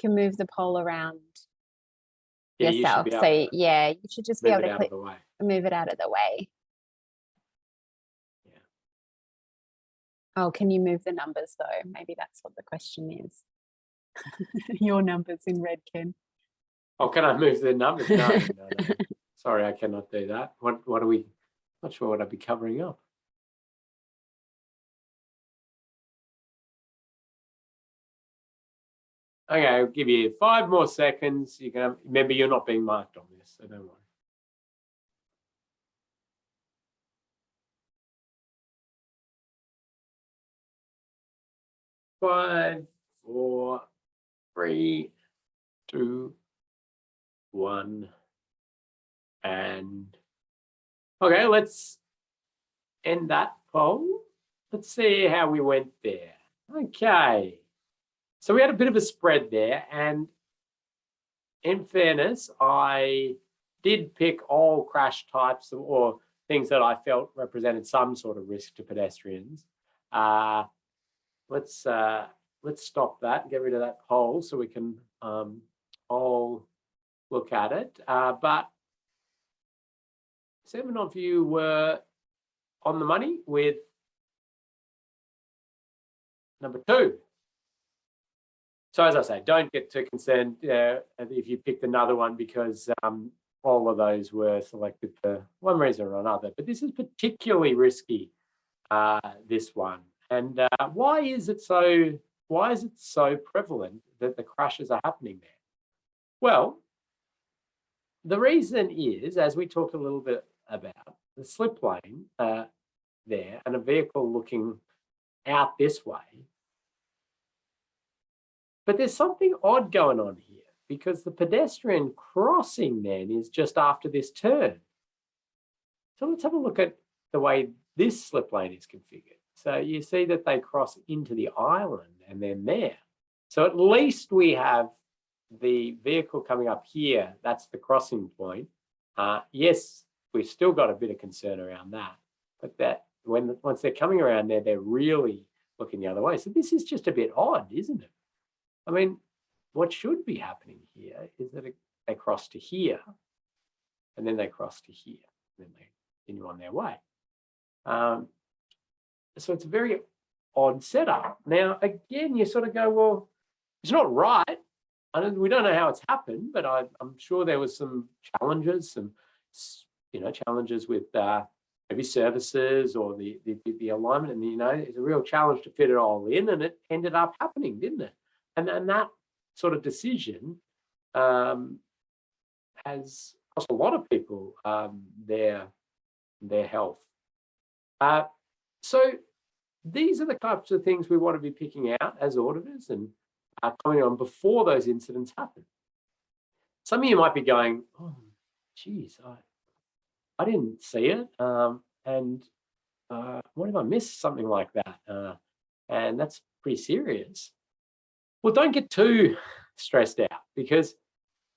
move the poll around yourself. So yeah, you should just be able to move it out of the way. Yeah. Oh, can you move the numbers though? Maybe that's what the question is. Your numbers in red, Ken. Oh, can I move the numbers? No. Sorry, I cannot do that. What are we? Not sure what I'd be covering up. Okay, I'll give you 5 more seconds. You can remember you're not being marked on this, so don't worry. 5, 4, 3, 2, 1, and okay, let's end that poll. Let's see how we went there. Okay. So we had a bit of a spread there, and in fairness, I did pick all crash types or things that I felt represented some sort of risk to pedestrians. Let's stop that and get rid of that poll so we can all look at it. But 7 of you were on the money with number 2. So as I say, don't get too concerned if you picked another one because all of those were selected for one reason or another. But this is particularly risky, this one. And why is it so prevalent that the crashes are happening there? Well, the reason is, as we talked a little bit about, the slip lane there and a vehicle looking out this way. But there's something odd going on here because the pedestrian crossing then is just after this turn. So let's have a look at the way this slip lane is configured. So you see that they cross into the island and then there. So at least we have the vehicle coming up here. That's the crossing point. Yes, we've still got a bit of concern around that, but that once they're coming around there, they're really looking the other way. So this is just a bit odd, isn't it? I mean, what should be happening here is that they cross to here, and then they cross to here, and then they continue on their way. So it's a very odd setup. Now, again, you sort of go, well, it's not right. We don't know how it's happened, but I'm sure there was some challenges, challenges with maybe services or the alignment, and it's a real challenge to fit it all in, and it ended up happening, didn't it? And that sort of decision has cost a lot of people their their health. So these are the types of things we want to be picking out as auditors and coming on before those incidents happen. Some of you might be going, oh, geez, I didn't see it. And what if I missed something like that? And that's pretty serious. Well, don't get too stressed out, because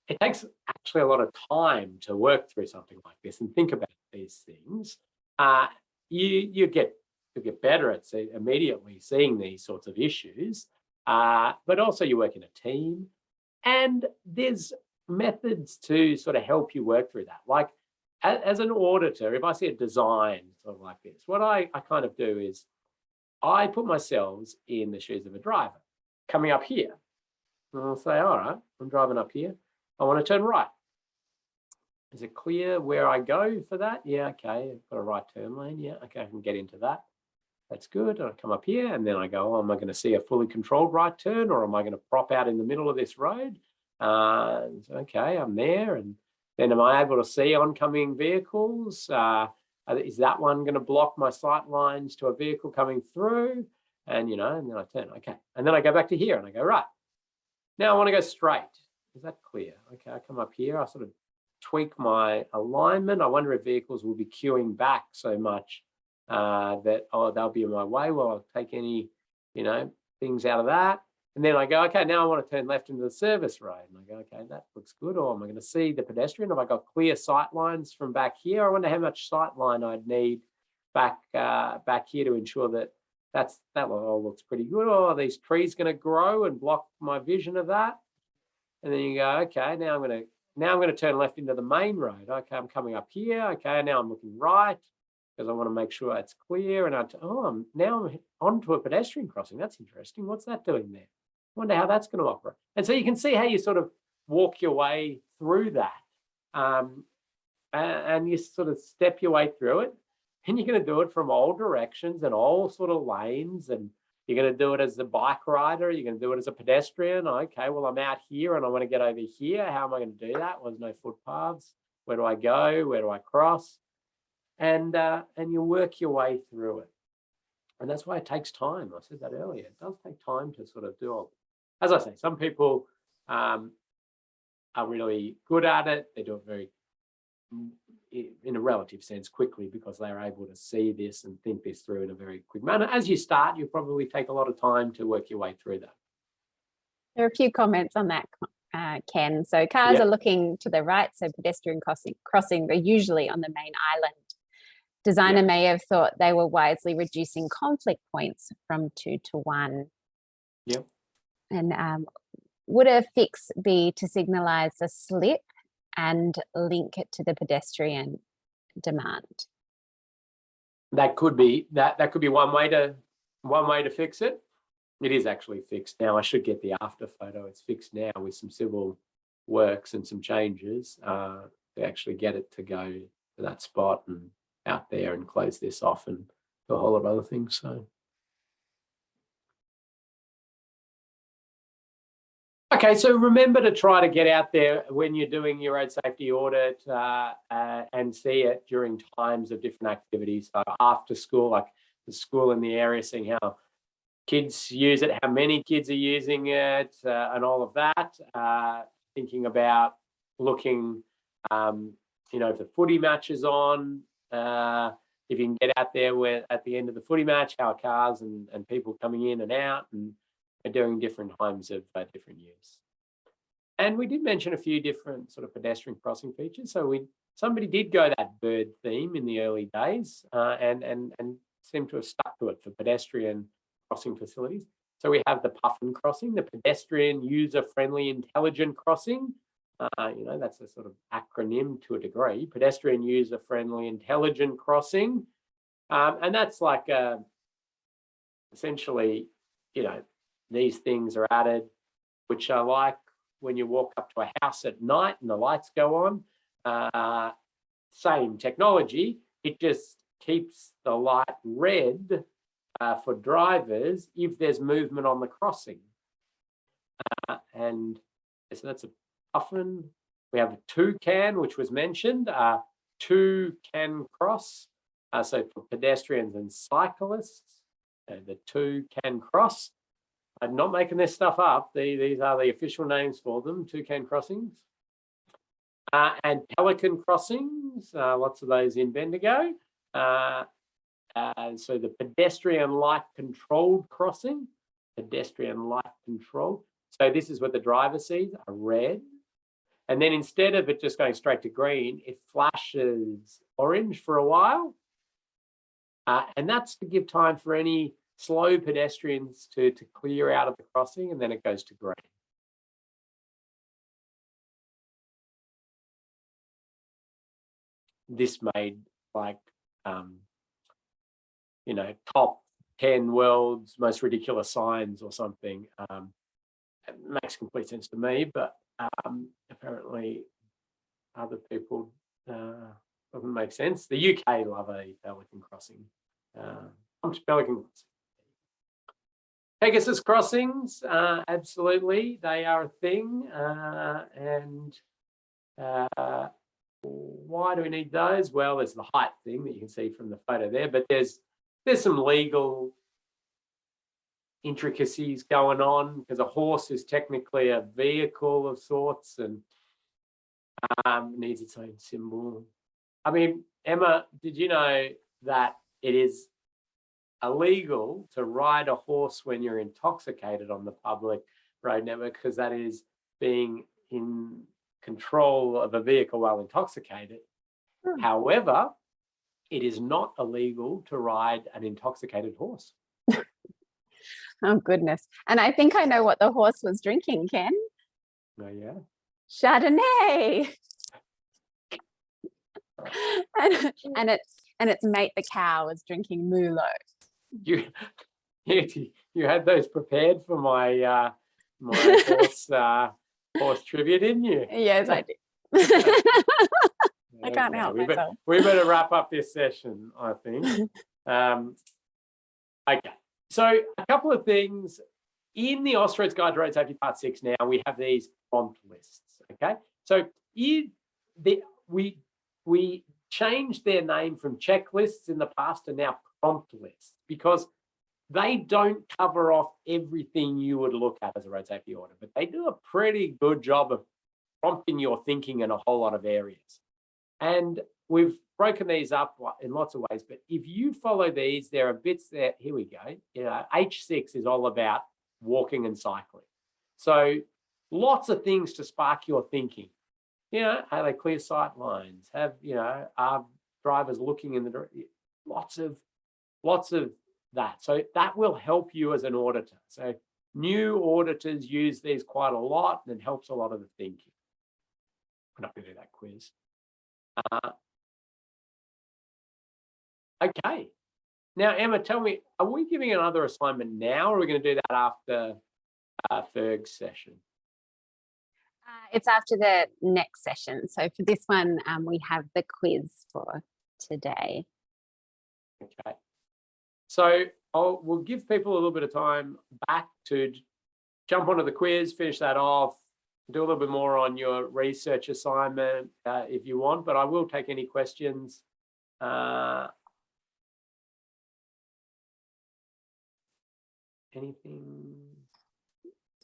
it takes actually a lot of time to work through something like this and think about these things. You get better at immediately seeing these sorts of issues, but also you work in a team, and there's methods to sort of help you work through that. Like as an auditor, if I see a design sort of like this, what I kind of do is I put myself in the shoes of a driver coming up here. And I'll say, all right, I'm driving up here. I want to turn right. Is it clear where I go for that? Yeah, okay, I've got a right turn lane. Yeah, okay, I can get into that. That's good. I come up here and then I go, oh, am I going to see a fully controlled right turn, or am I going to prop out in the middle of this road? Okay, I'm there. And then am I able to see oncoming vehicles? Is that one going to block my sight lines to a vehicle coming through? And, and then I turn, okay. And then I go back to here and I go, right. Now I want to go straight. Is that clear? Okay, I come up here, I sort of tweak my alignment. I wonder if vehicles will be queuing back so much that, oh, they'll be in my way. Well, I'll take any, things out of that. And then I go, okay, now I want to turn left into the service road. And I go, okay, that looks good. Or am I going to see the pedestrian? Have I got clear sight lines from back here? I wonder how much sight line I'd need back here to ensure that that all looks pretty good. Or are these trees going to grow and block my vision of that? And then you go, okay, now I'm going to turn left into the main road. Okay, I'm coming up here. Okay, now I'm looking right because I want to make sure it's clear. And I'm onto a pedestrian crossing. That's interesting. What's that doing there? I wonder how that's going to operate. And so you can see how you sort of walk your way through that, and you sort of step your way through it. And you're going to do it from all directions and all sort of lanes, and you're going to do it as a bike rider. You're going to do it as a pedestrian. Okay, well, I'm out here and I want to get over here. How am I going to do that? Well, there's no footpaths. Where do I go? Where do I cross? And you work your way through it. And that's why it takes time. I said that earlier. It does take time to sort of do all. As I say, some people are really good at it. They do it very, in a relative sense, quickly, because they're able to see this and think this through in a very quick manner. As you start, you probably take a lot of time to work your way through that. There are a few comments on that, Ken. So cars are looking to the right, so pedestrian crossing, they're usually on the main island. Designer may have thought they were wisely reducing conflict points from 2 to 1. Yep. And would a fix be to signalise a slip and link it to the pedestrian demand? That could be that could be one way to fix it. It is actually fixed now. I should get the after photo. It's fixed now with some civil works and some changes to actually get it to go to that spot and out there and close this off and do a whole lot of other things. So. Okay, so remember to try to get out there when you're doing your road safety audit and see it during times of different activities. So after school, like the school in the area, seeing how kids use it, how many kids are using it, and all of that. Thinking about looking, if the footy match is on, if you can get out there where at the end of the footy match, how are cars and people coming in and out and doing different times of different use. And we did mention a few different sort of pedestrian crossing features. So somebody did go that bird theme in the early days and seemed to have stuck to it for pedestrian crossing facilities. So we have the puffin crossing, the pedestrian user-friendly intelligent crossing. That's a sort of acronym to a degree, pedestrian user-friendly intelligent crossing. And that's like essentially, these things are added, which are like when you walk up to a house at night and the lights go on, same technology, it just keeps the light red for drivers if there's movement on the crossing. And so that's a puffin. We have a toucan, which was mentioned. two can cross. So for pedestrians and cyclists, the two can cross. I'm not making this stuff up. These are the official names for them, two can crossings. And pelican crossings, lots of those in Bendigo. So the pedestrian light controlled crossing, pedestrian light control. So this is what the driver sees, a red. And then instead of it just going straight to green, it flashes orange for a while. And that's to give time for any slow pedestrians to clear out of the crossing, and then it goes to green. This made like, you know, top 10 world's most ridiculous signs or something. It makes complete sense to me, but apparently other people doesn't make sense. The UK love a pelican crossing. Pelican crossing. Pegasus crossings, absolutely, they are a thing. And why do we need those? Well, there's the height thing that you can see from the photo there, but there's some legal intricacies going on because a horse is technically a vehicle of sorts and needs its own symbol. I mean, Emma, did you know that it is illegal to ride a horse when you're intoxicated on the public road network, because that is being in control of a vehicle while intoxicated. However, it is not illegal to ride an intoxicated horse. Oh, goodness. And I think I know what the horse was drinking, Ken. Oh, yeah. Chardonnay. and its mate, the cow, was drinking Mulot. You had those prepared for my horse trivia, didn't you? Yes, I did. I can't help myself. We better wrap up this session, I think. Okay, so a couple of things. In the Austroads Guide to Road Safety Part 6 now, we have these prompt lists, okay? So we changed their name from checklists in the past to now prompt lists, because they don't cover off everything you would look at as a road safety audit, but they do a pretty good job of prompting your thinking in a whole lot of areas. And we've broken these up in lots of ways, but if you follow these, there are bits that, here we go, you know, H6 is all about walking and cycling. So lots of things to spark your thinking. You know, are they clear sight lines? Have, you know, are drivers looking in the direction? Lots of that. So that will help you as an auditor. So new auditors use these quite a lot, and it helps a lot of the thinking. We're not going to do that quiz. Okay. Now, Emma, tell me, are we giving another assignment now, or are we going to do that after Ferg's session? It's after the next session. So for this one, we have the quiz for today. Okay. So we'll give people a little bit of time back to jump onto the quiz, finish that off, do a little bit more on your research assignment if you want, but I will take any questions. Anything?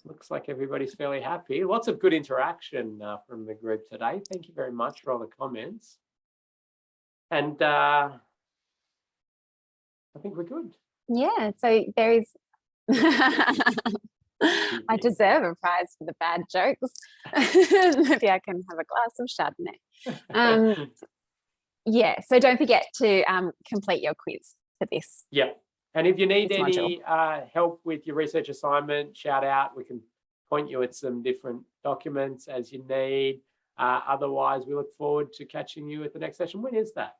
Looks like everybody's fairly happy. Lots of good interaction from the group today. Thank you very much for all the comments. And I think we're good. Yeah, so there is I deserve a prize for the bad jokes. Maybe I can have a glass of Chardonnay. Yeah, so don't forget to complete your quiz for this. Yeah, and if you need this any help with your research assignment, shout out. We can point you at some different documents as you need. Otherwise, we look forward to catching you at the next session. When is that?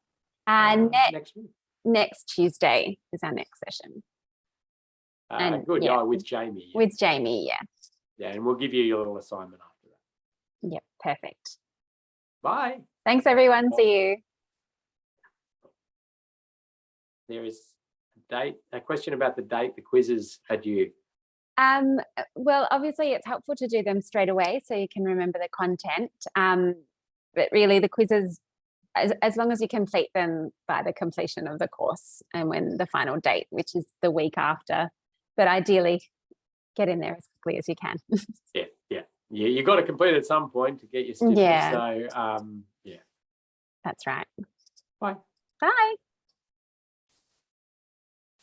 Next week. Next Tuesday is our next session. Good. Yeah, with Jamie. Yeah. With Jamie, yeah. Yeah, and we'll give you your little assignment after that. Yep, perfect. Bye. Thanks, everyone. See you. There is a question about the date the quizzes are due. Well, obviously it's helpful to do them straight away so you can remember the content. But really the quizzes as long as you complete them by the completion of the course and when the final date, which is the week after. But ideally, get in there as quickly as you can. Yeah. You got to complete at some point to get your certificate. Yeah. So, yeah. That's right. Bye. Bye.